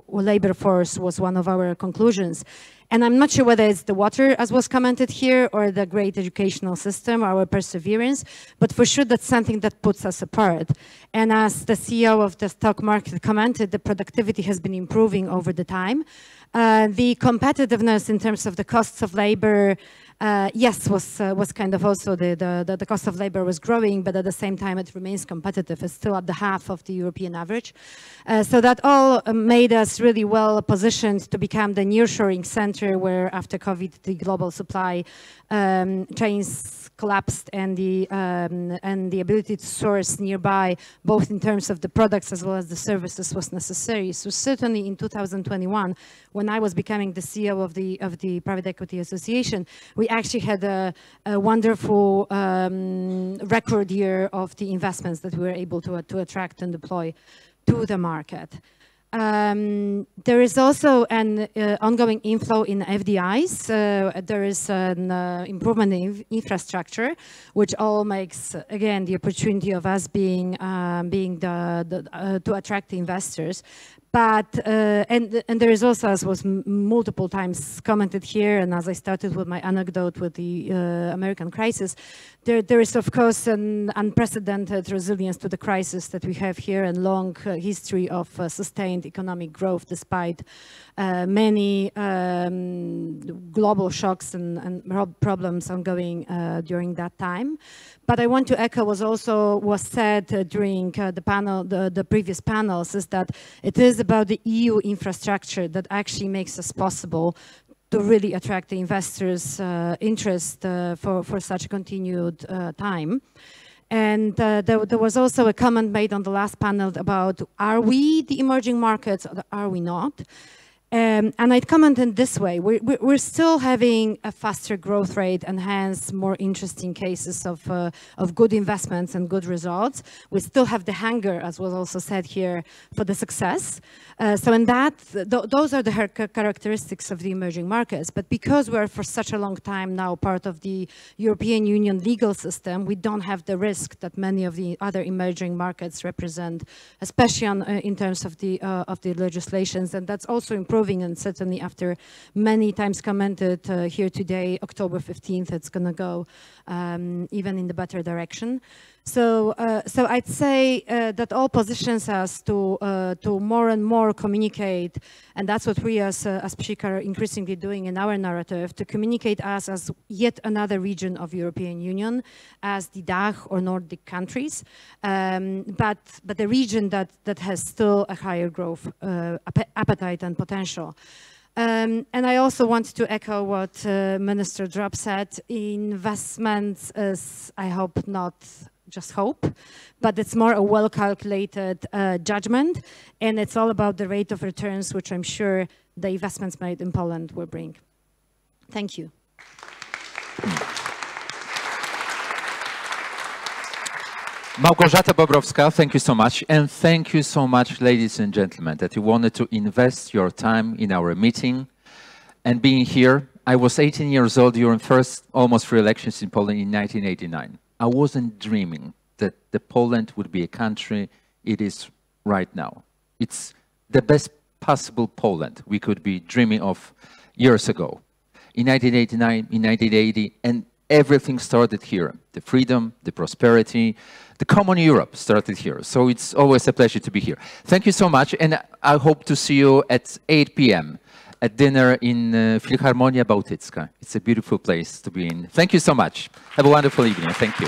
[SPEAKER 17] labor force was one of our conclusions. And I'm not sure whether it's the water, as was commented here, or the great educational system, our perseverance, but for sure that's something that puts us apart. And as the CEO of the stock market commented, the productivity has been improving over the time. The competitiveness in terms of the costs of labor, yes, was kind of also the cost of labor was growing, but at the same time it remains competitive. It's still at the half of the European average. So that all made us really well positioned to become the nearshoring center, where after COVID the global supply chains collapsed and the ability to source nearby, both in terms of the products as well as the services, was necessary. So certainly in 2021, when I was becoming the CEO of the Private Equity Association, we actually had a wonderful record year of the investments that we were able to attract and deploy to the market. There is also an ongoing inflow in FDIs. There is an improvement in infrastructure, which all makes, again, the opportunity of us being to attract investors. But, and there is also, as was multiple times commented here, and as I started with my anecdote with the American crisis, there is, of course, an unprecedented resilience to the crisis that we have here, and long history of sustained economic growth despite many global shocks and problems ongoing during that time. But I want to echo what was said during the panel, the previous panels, is that it is about the EU infrastructure that actually makes us possible to really attract the investors' interest for such a continued time. And there was also a comment made on the last panel about, are we the emerging markets or are we not? And I'd comment in this way, we're still having a faster growth rate and hence more interesting cases of good investments and good results. We still have the hunger, as was also said here, for the success. So in that, those are the characteristics of the emerging markets. But because we're for such a long time now part of the European Union legal system, we don't have the risk that many of the other emerging markets represent, especially in terms of the legislations. And that's also improving, and certainly after many times commented here today, October 15th, it's going to go even in the better direction. So I'd say that all positions us to more and more communicate, and that's what we as PSIC are increasingly doing in our narrative, to communicate us as yet another region of European Union, as the DACH or Nordic countries, but a region that has still a higher growth appetite and potential. And I also want to echo what Minister Drop said. Investments is, I hope, not just hope, but it's more a well-calculated judgment, and it's all about the rate of returns, which I'm sure the investments made in Poland will bring. Thank you.
[SPEAKER 1] Małgorzata Bobrowska, thank you so much. And thank you so much, ladies and gentlemen, that you wanted to invest your time in our meeting and being here. I was 18 years old during first almost free elections in Poland in 1989. I wasn't dreaming that Poland would be a country it is right now. It's the best possible Poland we could be dreaming of years ago. In 1989, in 1980, and everything started here. The freedom, the prosperity, the common Europe started here. So it's always a pleasure to be here. Thank you so much, and I hope to see you at 8 p.m. at dinner in Filharmonia Bałtycka. It's a beautiful place to be in. Thank you so much. Have a wonderful evening. Thank you.